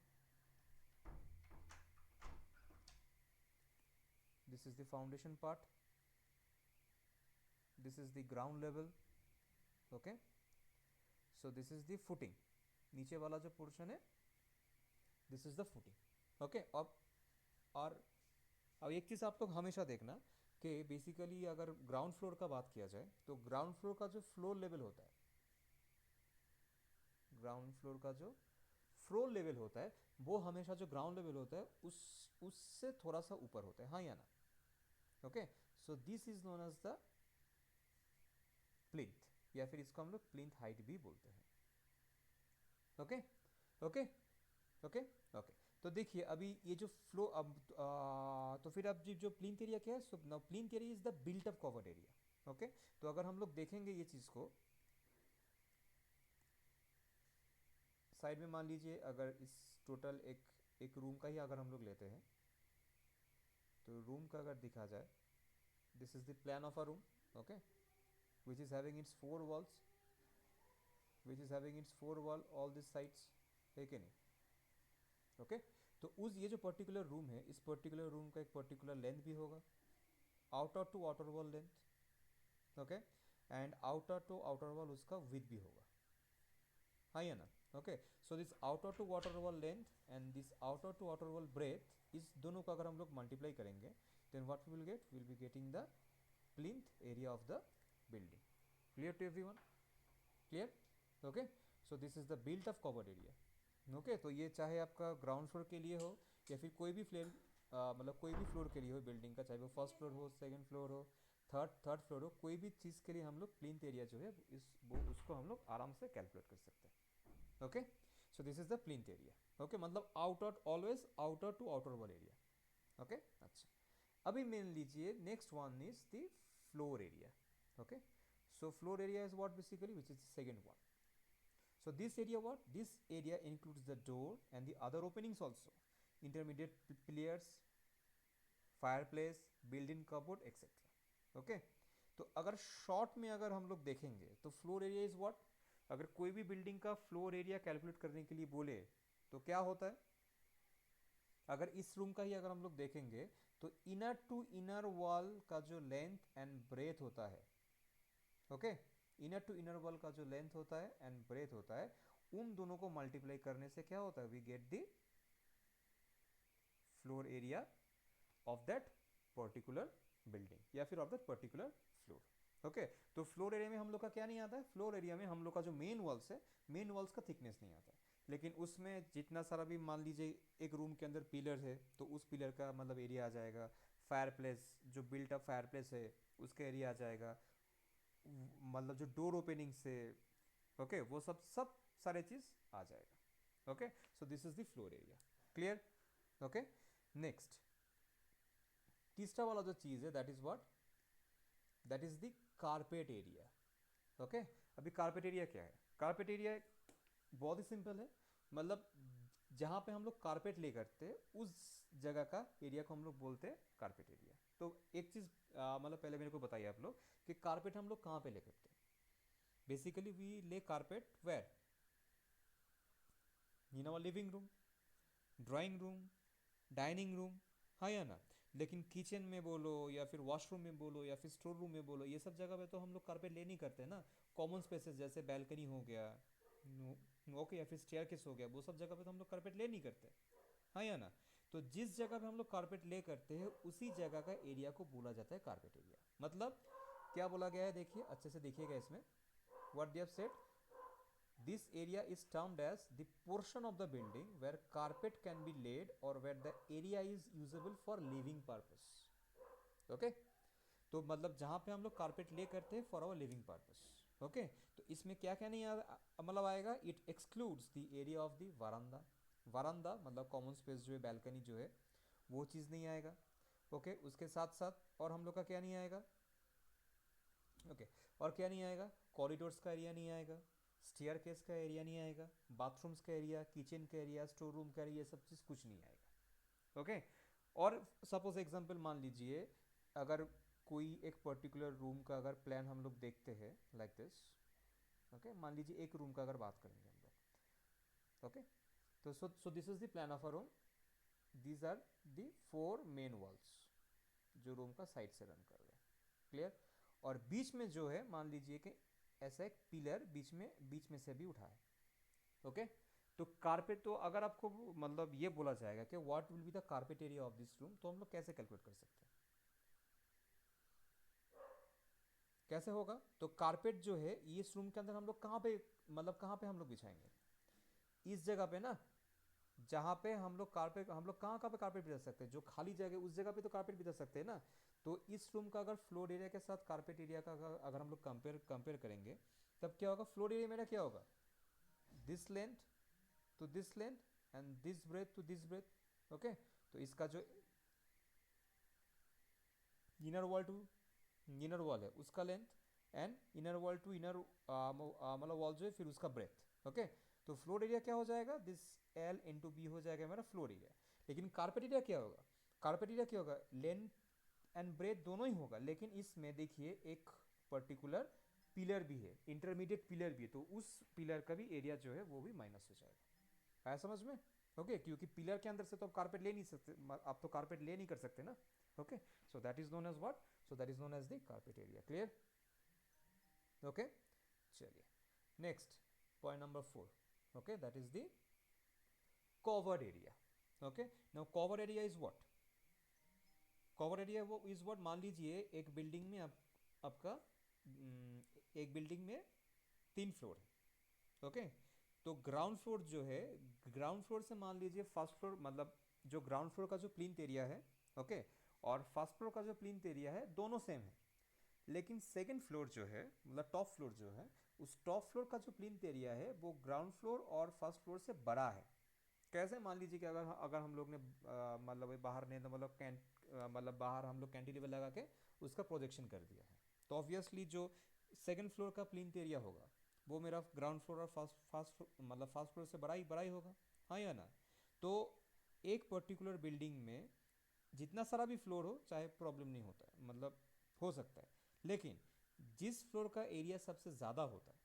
this is the foundation part, this is the ground level, okay। so this is the footing, नीचे वाला जो पोर्शन है this is the footing, okay. अब अब एक चीज़ आप लोग हमेशा देखना कि बेसिकली अगर ग्राउंड फ्लोर का बात किया जाए तो ग्राउंड फ्लोर का जो फ्लोर लेवल होता है, ग्राउंड फ्लोर का जो फ्लोर लेवल होता है वो हमेशा जो ग्राउंड लेवल होता है उससे थोड़ा सा ऊपर होता है, हाँ या ना? Okay, so this is known as the plinth, या फिर इसको हम लोग प्लिंथ हाइट भी बोलते हैं। Okay okay okay okay. तो देखिए अभी ये जो फ्लो अब तो फिर अब जो प्लिंथ एरिया क्या है, so now plinth area is the built up covered area. Okay, तो अगर हम लोग देखेंगे ये चीज़ को साइड में, मान लीजिए अगर इस टोटल एक रूम का ही अगर हम लोग लेते हैं, तो रूम का अगर दिखा जाए, this is the plan of a room, okay, which is having its four walls, which is having its four wall all this sides, है कि नहीं? ओके, तो उस ये जो पर्टिकुलर रूम है, इस पर्टिकुलर रूम का एक पर्टिकुलर लेंथ भी होगा, outer to outer wall length, okay, and outer to outer wall उसका विथ भी होगा, हाँ या ना? Okay, so this outer to outer wall length and this outer to outer wall breadth, इस दोनों को अगर हम लोग मल्टीप्लाई करेंगे, then what we will get, will be getting the plinth area of the building. Clear to everyone? Clear? Okay, so this is the built of covered area. Okay, तो ये चाहे आपका ग्राउंड फ्लोर के लिए हो या फिर कोई भी फ्लोर, मतलब कोई भी फ्लोर के लिए हो बिल्डिंग का, चाहे वो फर्स्ट फ्लोर हो, सेकंड फ्लोर हो, थर्ड फ्लोर हो, कोई भी चीज़ के लिए हम लोग प्लिंथ एरिया जो है इस वो उसको हम लोग आराम से कैलकुलेट कर सकते हैं। Okay, so this is the plinth area. Okay, मतलब outer, always outer to outer wall area. Okay, अच्छा, अभी मान लीजिए next one is the floor area. Okay, so floor area is what basically, which is the second one. So this area, what this area includes the door and the other openings also, intermediate pillars, fireplace, built-in cupboard, etc. Okay, तो अगर short में अगर हम लोग देखेंगे तो floor area is what, अगर कोई भी बिल्डिंग का फ्लोर एरिया कैलकुलेट करने के लिए बोले तो क्या होता है, अगर इस रूम का ही अगर हम लोग देखेंगे तो इनर टू इनर वॉल का जो लेंथ एंड ब्रेथ होता है, okay, inner to inner wall का जो लेंथ होता है एंड ब्रेथ होता है, उन दोनों को मल्टीप्लाई करने से क्या होता है, we get the floor area of that particular building या फिर of that particular floor. Okay, तो फ्लोर एरिया में हम लोग का क्या नहीं आता है, फ्लोर एरिया में हम लोग का जो मेन वॉल्स है, मेन वॉल्स का थिकनेस नहीं आता है, लेकिन उसमें जितना सारा भी, मान लीजिए एक रूम के अंदर पिलर है तो उस पिलर का मतलब एरिया आ जाएगा, फायर प्लेस जो बिल्ट अप फायर प्लेस है उसका एरिया आ जाएगा, मतलब जो डोर ओपनिंग से, ओके, वो सब सारे चीज आ जाएगा। Okay, so this is the floor area. Clear? Okay, next तीसरा वाला जो चीज है that is what, that is the carpet area. Okay, अभी कारपेट एरिया क्या है, कारपेट एरिया बहुत ही सिंपल है, मतलब जहाँ पे हम लोग कारपेट ले करते हैं उस जगह का एरिया को हम लोग बोलते हैं कारपेट एरिया। तो एक चीज़ मतलब पहले मेरे को बताइए आप लोग कि कारपेट हम लोग कहाँ पे ले करते हैं, basically we lay carpet where, in our living room, drawing room, dining room, हाँ या ना? लेकिन किचन में बोलो या फिर वॉशरूम में बोलो या फिर स्टोर रूम में बोलो, ये सब जगह पे तो हम लोग कारपेट ले नहीं करते ना। कॉमन स्पेसेस जैसे बैल्कनी हो गया, ओके, या फिर स्टेयर केस हो गया, वो सब जगह पे तो हम लोग कारपेट ले नहीं करते, हाँ या ना? तो जिस जगह पे हम लोग कारपेट ले करते हैं उसी जगह का एरिया को बोला जाता है कारपेट एरिया। मतलब क्या बोला गया है, देखिए अच्छे से देखिएगा इसमें, what they have said, this area is termed as the portion of the building where carpet can be laid or where the area is usable for living purpose. Okay, तो मतलब जहाँ पे हम लोग कारपेट ले करते हैं for our living purpose. Okay, तो इसमें क्या क्या नहीं मतलब आएगा, it excludes the area of the veranda, veranda मतलब कॉमन स्पेस जो है, बैल्कनी जो है, वो चीज़ नहीं आएगा। ओके, उसके साथ साथ और हम लोग का क्या नहीं आएगा, ओके, और क्या नहीं आएगा, कॉरिडोर्स का एरिया नहीं आएगा, स्टेयर केस का एरिया नहीं आएगा, बाथरूम्स का एरिया, किचन का एरिया, स्टोर रूम का एरिया, ये सब चीज़ कुछ नहीं आएगा। ओके, और सपोज एग्जांपल मान लीजिए अगर कोई एक पर्टिकुलर रूम का अगर प्लान हम लोग देखते हैं लाइक दिस, ओके, मान लीजिए एक रूम का अगर बात करेंगे हम लोग, ओके, तो so this is the plan of a room, these are the four main walls जो रूम का साइड से रन कर रहे हैं। क्लियर? और बीच में जो है मान लीजिए कि ऐसा एक पिलर बीच में से भी उठा है। ओके, तो कारपेट, तो अगर आपको मतलब ये बोला जाएगा कि what will be the carpet area of this room, तो हम लोग कैसे कैलकुलेट कर सकते हैं, कैसे होगा? तो कारपेट जो है ये इस रूम के अंदर हम लोग कहाँ पे, मतलब कहाँ पे हम लोग बिछाएंगे, इस जगह पे ना, जहाँ पे हम लोग कारपेट, हम लोग कहाँ कहाँ पे कारपेट बिछा सकते हैं, जो खाली जगह उस जगह पे तो कारपेट बिछा सकते हैं ना। तो इस रूम का अगर फ्लोर एरिया के साथ कारपेट एरिया का अगर हम लोग कंपेयर करेंगे, तब क्या होगा, फ्लोर एरिया मेरा क्या होगा, this length to this length and this breadth to this breadth. Okay, तो इसका जो inner wall to inner wall है उसका length, and inner wall to inner मतलब वॉल जो है फिर उसका ब्रेथ। ओके, तो फ्लोर एरिया क्या हो जाएगा, दिस एल इंटू बी हो जाएगा मेरा फ्लोर एरिया। लेकिन कारपेट एरिया क्या होगा, कारपेट एरिया क्या होगा, लेंथ एंड ब्रेथ दोनों ही होगा, लेकिन इसमें देखिए एक पर्टिकुलर पिलर भी है, इंटरमीडिएट पिलर भी है, तो उस पिलर का भी एरिया जो है वो भी माइनस हो जाएगा। आया समझ में? ओके, क्योंकि पिलर के अंदर से तो आप कारपेट ले नहीं सकते, आप तो कारपेट ले नहीं कर सकते ना। Okay, so that is known as what, so that is known as the carpet area. Clear? Okay, चलिए next point number 4। Okay, that is the covered area. Okay, now covered area is what, covered area वो is what, मान लीजिए एक building में आपका एक building में 3 floor है। ओके, तो ग्राउंड फ्लोर जो है, ग्राउंड फ्लोर से मान लीजिए फर्स्ट फ्लोर, मतलब जो ग्राउंड फ्लोर का जो प्लिंथ एरिया है, ओके, और फर्स्ट फ्लोर का जो प्लिंथ एरिया है दोनों सेम है। लेकिन सेकंड फ्लोर जो है, मतलब टॉप फ्लोर जो है, उस टॉप फ्लोर का जो प्लिंथ एरिया है वो ग्राउंड फ्लोर और फर्स्ट फ्लोर से बड़ा है। कैसे? मान लीजिए कि अगर अगर हम लोग ने मतलब बाहर ने तो मतलब मतलब बाहर हम लोग कैंटिलीवर लगा के उसका प्रोजेक्शन कर दिया है, तो ऑब्वियसली जो सेकंड फ्लोर का प्लिंथ एरिया होगा वो मेरा ग्राउंड फ्लोर और फर्स्ट मतलब फर्स्ट फ्लोर से बड़ा ही होगा, हाँ या ना? तो एक पर्टिकुलर बिल्डिंग में जितना सारा भी फ्लोर हो चाहे प्रॉब्लम नहीं होता है, मतलब हो सकता है, लेकिन जिस फ्लोर का एरिया सबसे ज़्यादा होता है,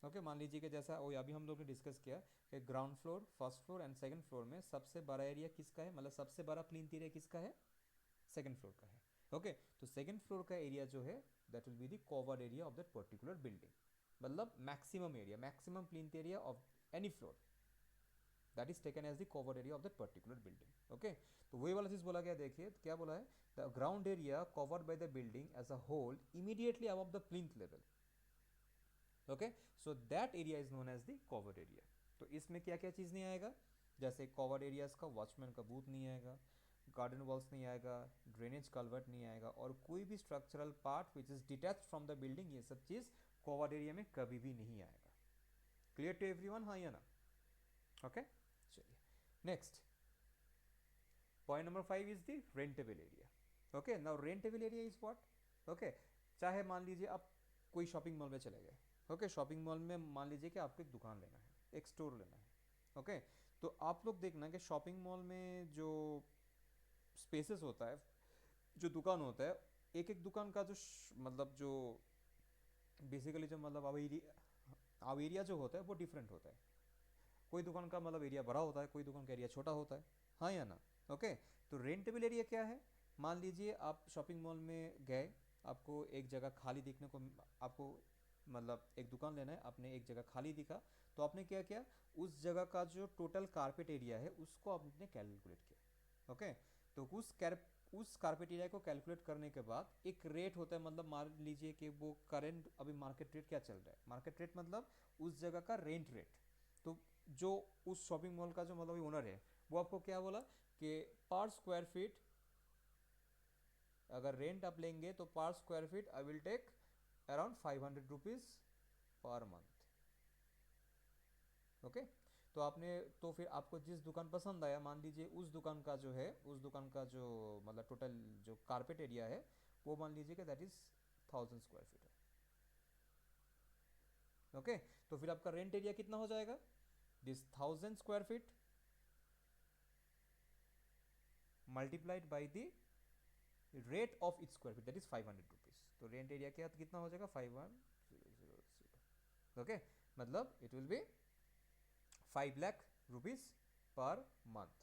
ओके, मान लीजिए कि जैसा वो अभी हम लोग ने डिस्कस किया कि ground floor, first floor and second floor में सबसे बड़ा एरिया किसका है, मतलब सबसे बड़ा प्लिंथ एरिया किसका है, सेकंड फ्लोर का है। ओके, तो सेकंड फ्लोर का एरिया जो है that will be the covered area of that particular building, मतलब maximum area, maximum plinth area of any floor, that is taken as the covered area of that particular building. Okay, तो वही वाला चीज बोला गया, देखिए क्या बोला है, the ground area covered by the building as a whole immediately above the plinth level. Okay, so that area is known as the covered area. तो इसमें क्या क्या चीज़ नहीं आएगा, जैसे कवर्ड एरियाज का वॉचमैन का बूथ नहीं आएगा, गार्डन वॉल्स नहीं आएगा, ड्रेनेज कल्वर्ट नहीं आएगा, और कोई भी structural part which is detach from the building, ये सब चीज़ कवर्ड एरिया में कभी भी नहीं आएगा। क्लियर टू एवरीवन, हाँ या ना? ओके, चलिए next point number 5 is the rentable area. Okay, now rentable area is what, okay, चाहे मान लीजिए आप कोई शॉपिंग मॉल में चले गए, ओके, शॉपिंग मॉल में मान लीजिए कि आपको एक दुकान लेना है, एक स्टोर लेना है। ओके, तो आप लोग देखना कि शॉपिंग मॉल में जो स्पेसेस होता है, जो दुकान होता है, एक एक दुकान का जो मतलब जो बेसिकली जो मतलब अब एरिया जो होता है वो डिफरेंट होता है। कोई दुकान का मतलब एरिया बड़ा होता है, कोई दुकान का एरिया छोटा होता है, हाँ या ना? ओके, तो रेंटेबल एरिया क्या है, मान लीजिए आप शॉपिंग मॉल में गए, आपको एक जगह खाली दिखने को, आपको मतलब एक दुकान लेना है, आपने एक जगह खाली दिखा, तो आपने क्या किया, उस जगह का जो टोटल कारपेट एरिया है उसको आपने कैलकुलेट किया। ओके, तो उस कारपेट एरिया को कैलकुलेट करने के बाद एक रेट होता है, मतलब मान लीजिए कि वो करेंट अभी मार्केट रेट क्या चल रहा है, मार्केट रेट मतलब उस जगह का रेंट रेट। तो जो उस शॉपिंग मॉल का जो मतलब ओनर है वो आपको क्या बोला कि पर स्क्वायर फीट अगर रेंट आप लेंगे तो per square feet I will take around 500 rupees per month. Okay, तो आपने, तो फिर आपको जिस दुकान पसंद आया, मान लीजिए उस दुकान का जो है, उस दुकान का जो मतलब टोटल जो कारपेट एरिया है वो मान लीजिए कि दैट इज 1000 स्क्वायर फीट है। ओके, तो फिर आपका रेंट एरिया कितना हो जाएगा, this 1000 square feet multiplied by the rate of each square feet that is 500 rupees. तो रेंट एरिया क्या कितना हो जाएगा, 5100। ओके, मतलब it will be 5 lakh rupees per month.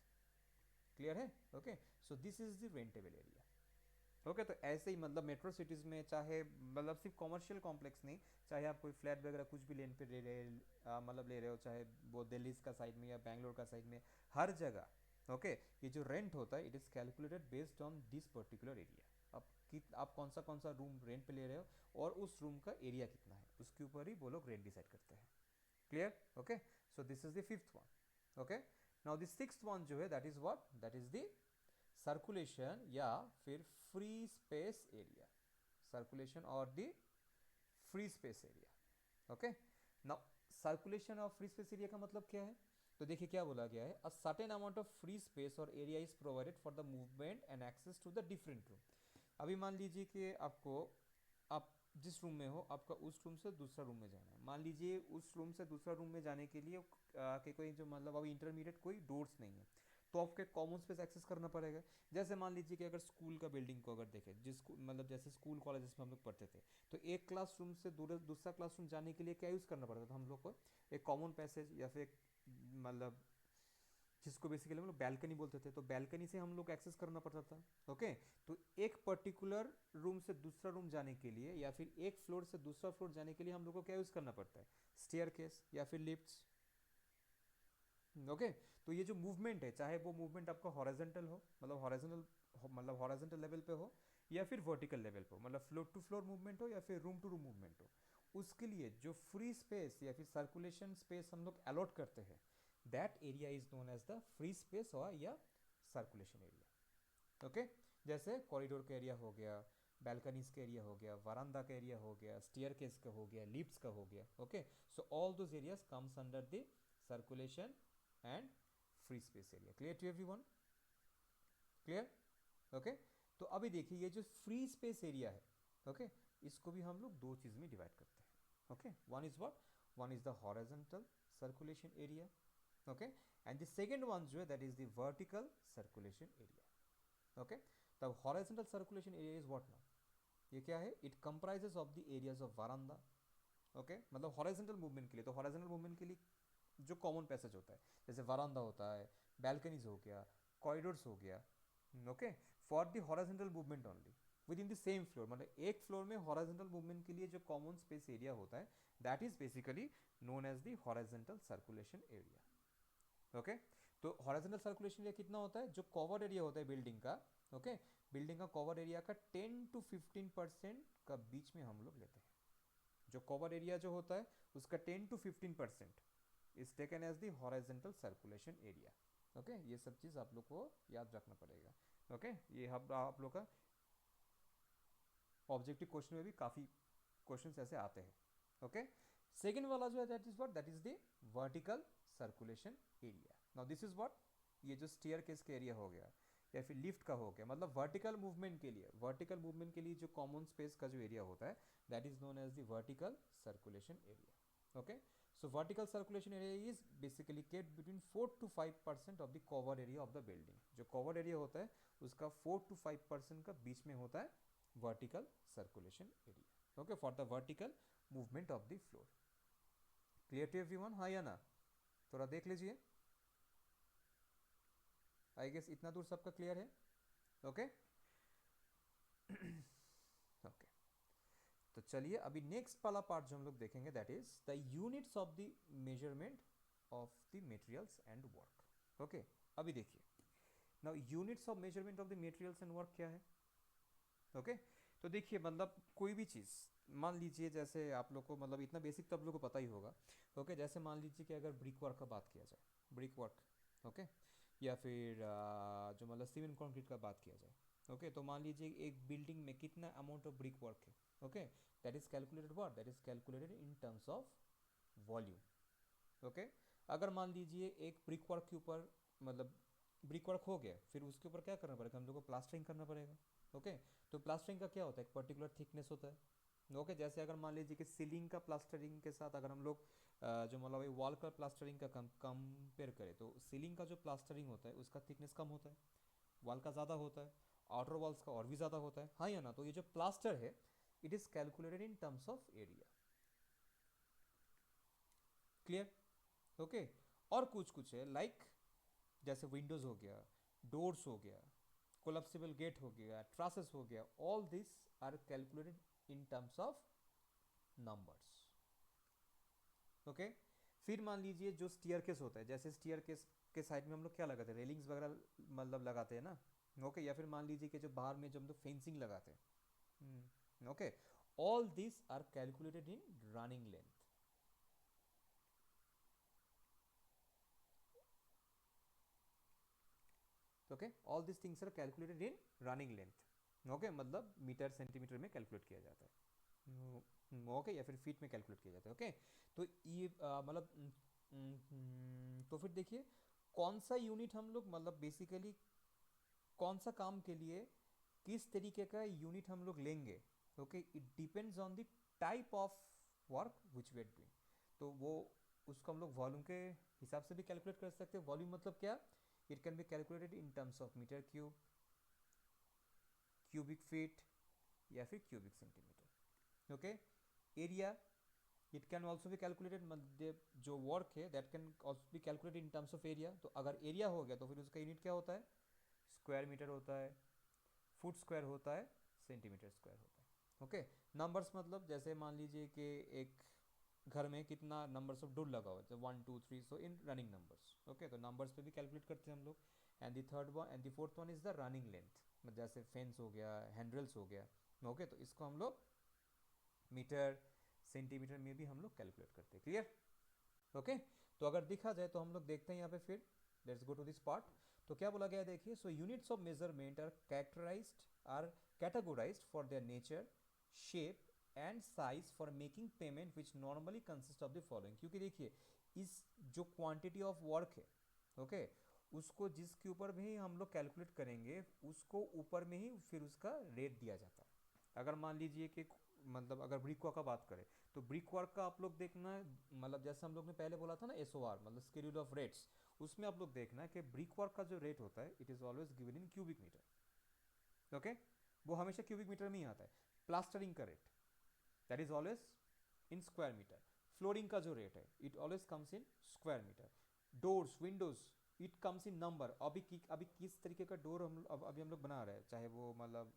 Clear है? Okay, so this is the rentable area. Okay तो ऐसे ही मतलब मेट्रो सिटीज़ में चाहे मतलब सिर्फ कॉमर्शियल कॉम्प्लेक्स नहीं, चाहे आप कोई फ्लैट वगैरह कुछ भी लेन पे ले रहे मतलब ले रहे हो, चाहे वो दिल्ली का साइड में या बैंगलोर का साइड में, हर जगह ओके ये जो रेंट होता है it is calculated based on this particular area. आप कौन सा रूम रेंट पे ले रहे हो और उस रूम का एरिया कितना है उसके ऊपर ही वो लोग रेंट डिसाइड करते हैं। Clear? Okay so this is the fifth one. Okay now the sixth one जो है that is what, that is the circulation या फिर फ्री स्पेस एरिया, सर्कुलेशन और the free space area. Okay now circulation और free space area का मतलब क्या है, तो देखिए क्या बोला गया है, a certain amount of free space और area is provided for the movement and access to the different room. अभी मान लीजिए कि आप जिस रूम में हो आपका उस रूम से दूसरा रूम में जाना है, मान लीजिए उस रूम से दूसरा रूम में जाने के लिए कि कोई जो मतलब अभी इंटरमीडिएट कोई डोर्स नहीं है, तो आपको एक कॉमन स्पेस एक्सेस करना पड़ेगा। जैसे मान लीजिए कि अगर स्कूल का बिल्डिंग को अगर देखें, जिस मतलब जैसे स्कूल कॉलेजेस में हम लोग पढ़ते थे, तो एक क्लासरूम से दूसरा क्लासरूम जाने के लिए क्या यूज़ करना पड़ता था हम लोग को, एक कॉमन पैसेज या फिर मतलब जिसको बेसिकली हम लोग बैल्कनी बोलते थे, तो बैल्कनी से हम लोग एक्सेस करना पड़ता था। ओके तो एक पर्टिकुलर रूम से दूसरा रूम जाने के लिए या फिर एक फ्लोर से दूसरा फ्लोर जाने के लिए हम लोग को क्या यूज़ करना पड़ता है, स्टेयर केस या फिर लिफ्ट्स। ओके तो ये जो मूवमेंट है, चाहे वो मूवमेंट आपका हॉरिजॉन्टल हो, मतलब हॉरिजॉन्टल लेवल पे हो या फिर वर्टिकल लेवल पे हो, मतलब फ्लोर टू फ्लोर मूवमेंट हो या फिर रूम टू रूम मूवमेंट हो, उसके लिए जो फ्री स्पेस या फिर सर्कुलेशन स्पेस हम लोग अलॉट करते हैं, that area is known as the free space और या सर्कुलेशन एरिया। ओके जैसे कॉरिडोर का एरिया हो गया, बैल्कनीज का एरिया हो गया, वरांदा का एरिया हो गया, स्टेयर केस का हो गया, लिफ्ट्स का हो गया। Okay so all those areas comes under the circulation and free space area. Clear to everyone? Clear? Okay तो अभी देखिए ये जो फ्री स्पेस एरिया है, ओके इसको भी हम लोग दो चीज में डिवाइड करते हैं। Okay one is what, one is the horizontal circulation area, okay and the second one जो है that is the vertical circulation area. Okay the horizontal circulation area is what now, ये क्या है, it comprises of the areas of veranda. Okay मतलब horizontal movement के लिए, तो horizontal movement के लिए जो कॉमन पैसेज होता है, जैसे वरांदा होता है, बैल्कनीज हो गया, कॉरिडोर्स हो गया। Okay for the horizontal movement only with in the same floor, मतलब एक फ्लोर में हॉरिजॉन्टल मूवमेंट के लिए जो कॉमन स्पेस एरिया होता है that is basically known as the horizontal circulation area. Okay तो हॉरिजॉन्टल सर्कुलेशन एरिया कितना होता है, जो कवर एरिया होता है बिल्डिंग का, ओके बिल्डिंग का कवर एरिया का 10 to 15% का बीच में हम लोग लेते हैं। जो कवर एरिया जो होता है उसका 10 to 15% is taken as the horizontal circulation area. Okay ये सब चीज़ आप लोग को याद रखना पड़ेगा। ओके ये आप लोग का ऑब्जेक्टिव क्वेश्चन में भी काफ़ी क्वेश्चन ऐसे आते हैं। ओके सेकेंड वाला जो है that is what, that is the vertical circulation area. Now this is what, ये जो स्टेयर केस का एरिया हो गया या फिर लिफ्ट का हो गया, मतलब वर्टिकल मूवमेंट के लिए जो कॉमन स्पेस का जो एरिया होता है that is known as the vertical circulation area. Okay so vertical circulation area is basically kept between 4 to 5% of the cover area of the building। जो cover area होता है उसका 4 to 5% का बीच में होता है vertical circulation area। okay for the vertical movement of the floor। clear to everyone? हाँ या ना? थोड़ा देख लीजिए, आई गेस इतना दूर सबका क्लियर है। ओके ओके तो चलिए अभी नेक्स्ट वाला पार्ट जो हम लोग देखेंगे that is the units of the measurement of the materials and work. Okay अभी देखिए now units of measurement of the materials and work क्या है। ओके तो देखिए मतलब कोई भी चीज़ मान लीजिए, जैसे आप लोग को मतलब इतना बेसिक तो आप लोग को पता ही होगा। ओके जैसे मान लीजिए कि अगर ब्रिक वर्क का बात किया जाए, ब्रिक वर्क ओके या फिर जो मतलब सीमेंट कंक्रीट का बात किया जाए, ओके तो मान लीजिए एक बिल्डिंग में कितना अमाउंट ऑफ ब्रिक वर्क है। Okay that is calculated what, that is calculated in terms of volume. Okay अगर मान लीजिए एक ब्रिक वर्क के ऊपर मतलब ब्रिक वर्क हो गया, फिर उसके ऊपर क्या करना पड़ेगा, हम लोग को प्लास्टरिंग करना पड़ेगा। ओके तो प्लास्टरिंग का क्या होता है, एक पर्टिकुलर थिकनेस होता है। ओके जैसे अगर मान लीजिए कि सीलिंग का प्लास्टरिंग के साथ अगर हम लोग जो मतलब वॉल का प्लास्टरिंग का कंपेयर करें, तो सीलिंग का जो प्लास्टरिंग होता है उसका थिकनेस कम होता है, वॉल का ज़्यादा होता है, आउटर वॉल्स का और भी ज़्यादा होता है, हाँ या ना? तो ये जो प्लास्टर है it is calculated in terms of area. Clear? Okay और कुछ कुछ है लाइक जैसे विंडोज़ हो गया, डोर्स हो गया, कोलैप्सिबल गेट हो गया, ट्रासेस हो गया, all this are calculated in terms of numbers. Okay, फिर मान लीजिए जो स्टीयर केस होता है, जैसे स्टीयर केस के साइड में हम लोग क्या लगाते हैं, रेलिंग्स वगैरह मतलब लगाते हैं ना। ओके, या फिर मान लीजिए कि जो बाहर में जब हम लोग फेंसिंग लगाते हैं, okay, all this are calculated in running length. Okay, all this things are calculated in running length. Okay, मतलब मीटर सेंटीमीटर में कैलकुलेट किया जाता है। ओके, या फिर फीट में कैलकुलेट किया जाता है। ओके, तो ये मतलब तो फिर देखिए कौन सा यूनिट हम लोग मतलब बेसिकली कौन सा काम के लिए किस तरीके का यूनिट हम लोग लेंगे। Okay, it depends on the type of work which we are doing. तो वो उसको हम लोग वॉल्यूम के हिसाब से भी कैलकुलेट कर सकते हैं। वॉल्यूम मतलब क्या, it can be calculated in terms of metre cube, cubic feet, या फिर cubic centimetre. Okay, area it can also be calculated, मतलब जो वर्क है that can also be calculated in terms of area. तो अगर area हो गया तो फिर उसका यूनिट क्या होता है, स्क्वायर मीटर होता है, फुट स्क्वायर होता है, सेंटीमीटर स्क्वायर होता है। ओके, नंबर्स मतलब जैसे मान लीजिए कि एक घर में कितना नंबर्स ऑफ डोर लगा हुआ है, 1 2 3, सो इन रनिंग नंबर्स। ओके, तो नंबर्स पे भी कैलकुलेट करते हैं हम लोग। And the third one and the fourth one is the running length, मतलब जैसे फेंस हो गया, हैंड्रेल्स हो गया। ओके, तो इसको हम लोग मीटर सेंटीमीटर में भी हम लोग कैलकुलेट करते हैं। क्लियर? ओके, तो अगर देखा जाए तो हम लोग देखते हैं यहाँ पे, फिर let's go to this part. तो क्या बोला गया है देखिए, so units of measurement are categorised for their nature, shape and size for making payment which normally consist of the following. क्योंकि देखिए इस जो क्वांटिटी ऑफ वर्क है, ओके, उसको जिसके ऊपर भी हम लोग कैलकुलेट करेंगे उसको ऊपर में ही फिर उसका रेट दिया जाता है। अगर मान लीजिए कि मतलब अगर ब्रिक वर्क का बात करें तो ब्रिक वर्क का आप लोग देखना है, मतलब जैसे हम लोग ने पहले बोला था ना SOR मतलब स्केड्यूल ऑफ रेट्स, उसमें आप लोग देखना है कि ब्रिक वर्क का जो रेट होता है it is always given in cubic metre. Okay, वो हमेशा क्यूबिक मीटर में ही आता है। प्लास्टरिंग का rate that is always in square metre. Flooring का जो रेट है it always comes in square metre. Doors windows it comes in number. अभी किस तरीके का डोर अभी हम लोग बना रहे हैं, चाहे वो मतलब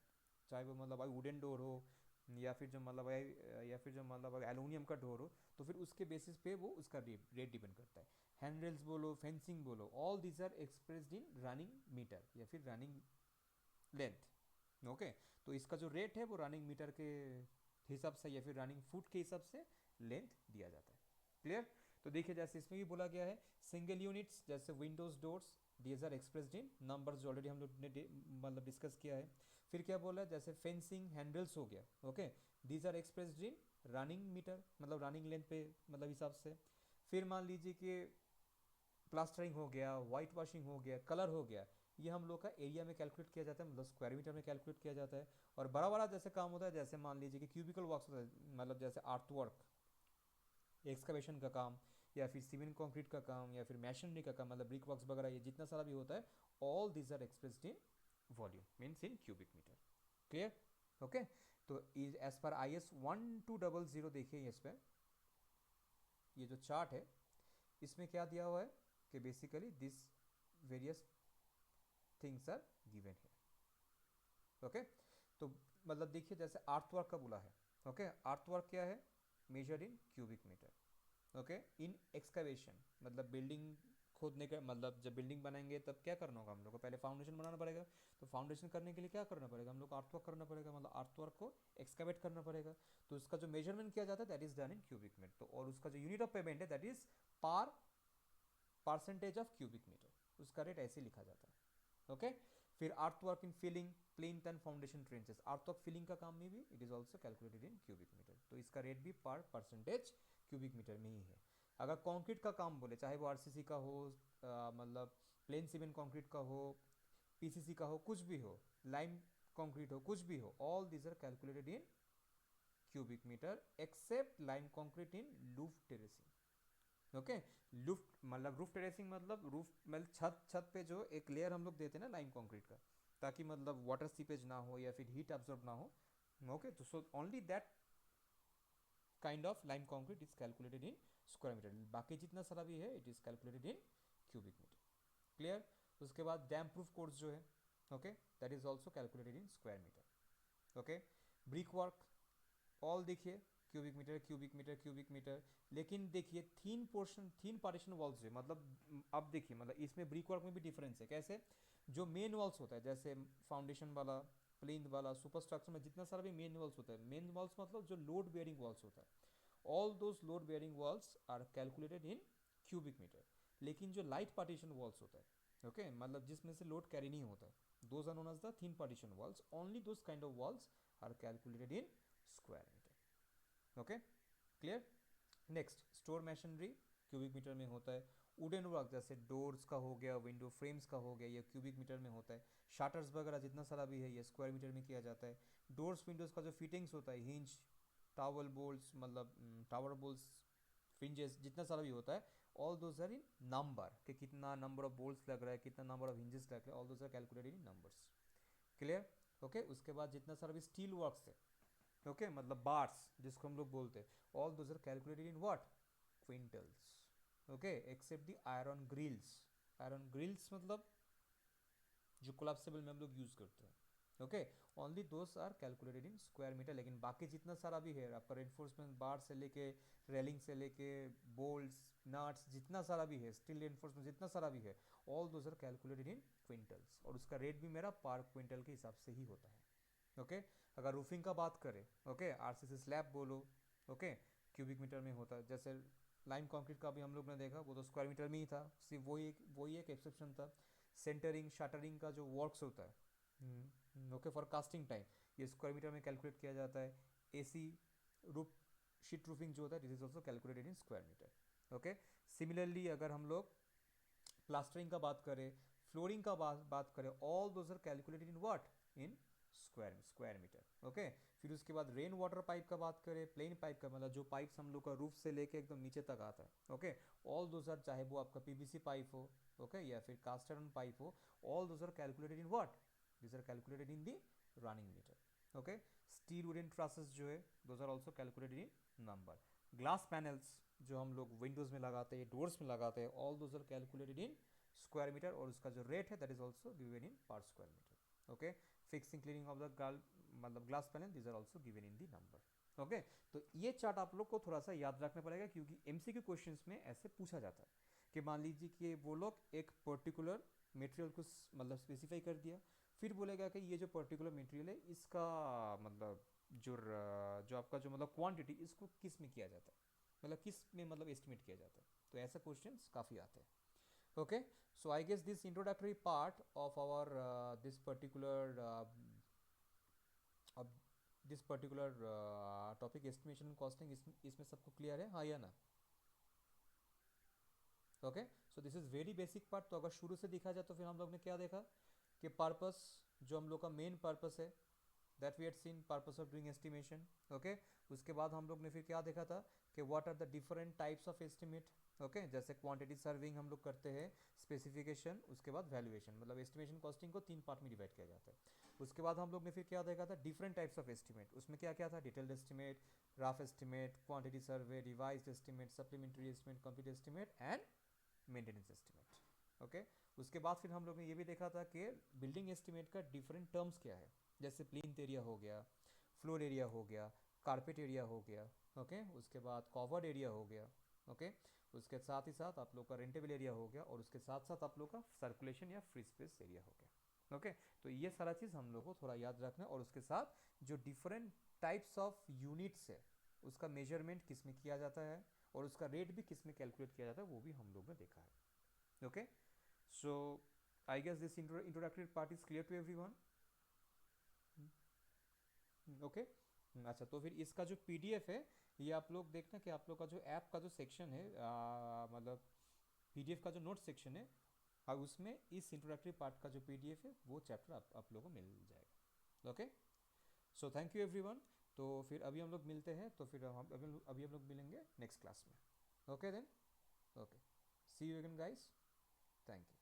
भाई वुडन डोर हो, या फिर जो मतलब एलुमिनियम का डोर हो, तो फिर उसके बेसिस पे वो उसका रेट डिपेंड करता है। हैंडरेल्स बोलो, फेंसिंग बोलो, all these are expressed in running metre या फिर रनिंग लेंथ। ओके, तो इसका जो रेट है वो रनिंग मीटर के हिसाब से या फिर रनिंग फुट के हिसाब से लेंथ दिया जाता है। क्लियर? तो देखिए जैसे इसमें भी बोला गया है, सिंगल यूनिट्स जैसे windows doors these are expressed in numbers, जो ऑलरेडी हम लोग ने मतलब डिस्कस किया है। फिर क्या बोला है, जैसे फेंसिंग हैंडल्स हो गया, okay, these are expressed in running metre, मतलब रनिंग लेंथ पे मतलब हिसाब से। फिर मान लीजिए कि प्लास्टरिंग हो गया, वाइट वॉशिंग हो गया, कलर हो गया, ये हम लोग का एरिया में कैलकुलेट किया जाता है, मतलब स्क्वायर मीटर में कैलकुलेट किया जाता है। और बड़ा बड़ा जैसे काम होता है, जैसे मान लीजिए कि क्यूबिकल वर्क होता है, मतलब जैसे आर्थ वर्क, एक्सकवेशन का काम, या फिर सीमेंट कंक्रीट का काम, या फिर मशीनरी का काम, मतलब ब्रिक वर्क्स वगैरह, ये जितना सारा भी होता है, all this are expressed in volume means in cubic metre. Clear? Okay, तो एज पर IS 1200 देखिए इस पर ये जो चार्ट है इसमें क्या दिया हुआ है कि basically this various things are given है। ओके, तो मतलब देखिए जैसे आर्थवर्क का बोला है, ओके, आर्थवर्क क्या है, measured in cubic metre. Okay, in excavation मतलब बिल्डिंग खोदने का, मतलब जब बिल्डिंग बनाएंगे तब क्या करना होगा हम लोग को, पहले फाउंडेशन बनाना पड़ेगा। तो फाउंडेशन करने के लिए क्या करना पड़ेगा, हम लोग को आर्थवर्क करना पड़ेगा, मतलब आर्थवर्क को एक्सकवेट करना पड़ेगा। तो उसका जो मेजरमेंट किया जाता है that is done in cubic metre. तो और उसका जो यूनिट ऑफ पेमेंट है that is per percentage of cubic metre, उसका रेट ऐसे लिखा जाता है। ओके, फिर earthwork in filling plinth and foundation trenches, earthwork filling का काम में भी it is also calculated in cubic metre, तो इसका रेट भी पर परसेंटेज क्यूबिक मीटर में ही है। अगर कंक्रीट का काम बोले, चाहे वो RCC का हो, मतलब प्लेन सीमेंट कंक्रीट का हो, PCC का हो, कुछ भी हो, लाइम कंक्रीट हो, कुछ भी हो, all this are calculated in cubic metre except lime concrete in roof terracing. Okay, roof terracing मतलब रूफ मतलब छत पे जो एक लेयर हम लोग देते हैं ना लाइम कंक्रीट का, ताकि मतलब वाटर सीपेज ना हो या फिर हीट अब्जॉर्ब ना हो। ओके, तो so only that kind of lime concrete is calculated in square metre, बाकी जितना सारा भी है it is calculated in cubic metre. Clear? उसके बाद डैम प्रूफ कोर्स जो है, okay, that is also calculated in square meter. okay, brick work all देखिए cubic metre cubic metre cubic metre, लेकिन देखिए thin portion thin partition walls है, मतलब अब देखिए मतलब इसमें ब्रिक वर्क में भी डिफरेंस है। कैसे? जो मेन वॉल्स होता है जैसे फाउंडेशन वाला, प्लिंथ वाला, सुपर स्ट्रक्चर में जितना सारा भी मेन वॉल्स होता है, मेन वॉल्स मतलब जो लोड बेयरिंग वॉल्स होता है, all those load bearing walls are calculated in cubic metre. लेकिन जो लाइट पार्टीशन वॉल्स होता है, ओके, मतलब जिसमें से लोड कैरी नहीं होता, those are known as the thin partition walls, only those kind of walls are calculated in square metre. Okay, clear? Next, store machinery cubic metre में होता है। वुडन वर्क जैसे डोर्स का हो गया, विंडो फ्रेम्स का हो गया, ये क्यूबिक मीटर में होता है। शाटर्स वगैरह जितना सारा भी है ये स्क्वायर मीटर में किया जाता है। डोर्स विंडोज का जो फिटिंग्स होता है, हिंज, टावल बोल्ट्स, मतलब टावर बोल्ट्स, फ्रिंजेस, जितना सारा भी होता है, all those are in number, कि कितना नंबर ऑफ बोल्ट्स लग रहा है, कितना नंबर ऑफ हिंजेस लग रहा है, all those are calculated in numbers. Clear? Okay, उसके बाद जितना सारा भी स्टील वर्क्स है, ओके, मतलब बार्स जिसको हम लोग बोलते हैं, all those are calculated in what? Quintals. Okay, except the iron grills. Iron grills मतलब जो कोलाप्सिबल में हम लोग यूज करते हैं, okay, only those are calculated in square metre. लेकिन बाकी जितना सारा भी है आपका रेनफोर्समेंट बार से लेके रेलिंग से लेके बोल्ट्स नट्स, जितना सारा भी है स्टील रेनफोर्समेंट जितना सारा भी है, all those are calculated in quintals, और उसका रेट भी मेरा पर क्विंटल के हिसाब से ही होता है। ओके, अगर रूफिंग का बात करें, ओके, आरसीसी स्लैब बोलो, ओके, क्यूबिक मीटर में होता है। जैसे लाइन कंक्रीट का भी हम लोग ने देखा, वो तो स्क्वायर मीटर में ही था, सिर्फ वही एक एक्सेप्शन था। सेंटरिंग शटरिंग का जो वर्क्स होता है, ओके, फॉर कास्टिंग टाइम, ये स्क्वायर मीटर में कैलकुलेट किया जाता है। एसी रूफ शीट रूफिंग जो होता है, this is also calculated in square metre. Okay, similarly अगर हम लोग प्लास्टरिंग का बात करें, फ्लोरिंग का बात करें, all those are calculated in what? In square metre. Okay, फिर उसके बाद रेन वाटर पाइप का बात करें, प्लेन पाइप का मतलब जो पाइप्स हम लोग का रूफ से लेके एकदम नीचे तक आता है, ओके, ऑल दोज आर, चाहे वो आपका पीवीसी पाइप हो, ओके, या फिर कास्ट आयरन पाइप हो, all those are calculated in what? This are calculated in the running metre. Okay, steel wooden trusses जो है, those are also calculated in number. Glass panels जो हम लोग Windows में लगाते हैं, डोर्स में लगाते हैं, all those are calculated in square metre, और उसका जो रेट है that is also given in per square metre. Okay, fixing cleaning of the मतलब glass panel, this are also given in the number. Okay, तो ये chart आप लोग को थोड़ा सा याद रखना पड़ेगा, क्योंकि एमसीक्यू क्वेश्चंस में ऐसे पूछा जाता है कि मान लीजिए कि वो लोग एक पर्टिकुलर मटेरियल को मतलब स्पेसिफाई कर दिया, फिर बोलेगा कि ये जो पर्टिकुलर मटेरियल है इसका मतलब जो आपका जो मतलब क्वांटिटी, इसको किस में किया जाता है, मतलब किस में मतलब एस्टिमेट किया जाता है, तो ऐसा क्वेश्चंस काफ़ी आते हैं। Okay, so I guess this introductory part of our this particular uh, this particular topic estimation and costing इसमें सबको क्लियर है, हाँ या ना? Okay, so this is very basic part. तो अगर शुरू से देखा जाए तो फिर हम लोग ने क्या देखा कि पर्पस, जो हम लोग का मेन पर्पस है, that we had seen purpose of doing estimation. Okay, उसके बाद हम लोग ने फिर क्या देखा था कि what are the different types of estimate. Okay, जैसे क्वांटिटी सर्विंग हम लोग करते हैं, स्पेसिफिकेशन, उसके बाद वैल्यूएशन, मतलब एस्टिमेशन कॉस्टिंग को 3 पार्ट में डिवाइड किया जाता है। उसके बाद हम लोग ने फिर क्या देखा था, डिफरेंट टाइप्स ऑफ एस्टिमेट। उसमें क्या क्या था? Detailed estimate, rough estimate, quantity survey, revised estimate, supplementary estimate, complete estimate and maintenance estimate. Okay, उसके बाद फिर हम लोग ने ये भी देखा था कि बिल्डिंग एस्टिमेट का डिफरेंट टर्म्स क्या है, जैसे प्लिंथ एरिया हो गया, फ्लोर एरिया हो गया, कारपेट एरिया हो गया, ओके, उसके बाद कवर्ड एरिया हो गया, ओके, उसके साथ ही साथ आप लोग का रेंटेबल एरिया हो गया, और उसके साथ साथ आप लोग का सर्कुलेशन या फ्री स्पेस एरिया हो गया। ओके, तो ये सारा चीज़ हम लोग को थोड़ा याद रखना है, और उसके साथ जो डिफरेंट टाइप्स ऑफ यूनिट्स है, उसका मेजरमेंट किस में किया जाता है, और उसका रेट भी किस में कैलकुलेट किया जाता है, वो भी हम लोग ने देखा है। Okay, so I guess this introductory part is clear to everyone. Okay, अच्छा, तो फिर इसका जो पीडीएफ है, ये आप लोग देखना कि आप लोग का जो ऐप का जो सेक्शन है, मतलब पीडीएफ का जो नोट सेक्शन है, उसमें इस इंट्रोडक्टरी पार्ट का जो पीडीएफ है वो चैप्टर आप लोगों को मिल जाएगा। Okay, so thank you everyone. तो फिर अभी हम लोग मिलते हैं, तो फिर हम अभी हम लोग मिलेंगे नेक्स्ट क्लास में। Okay then, okay, see you again guys, thank you.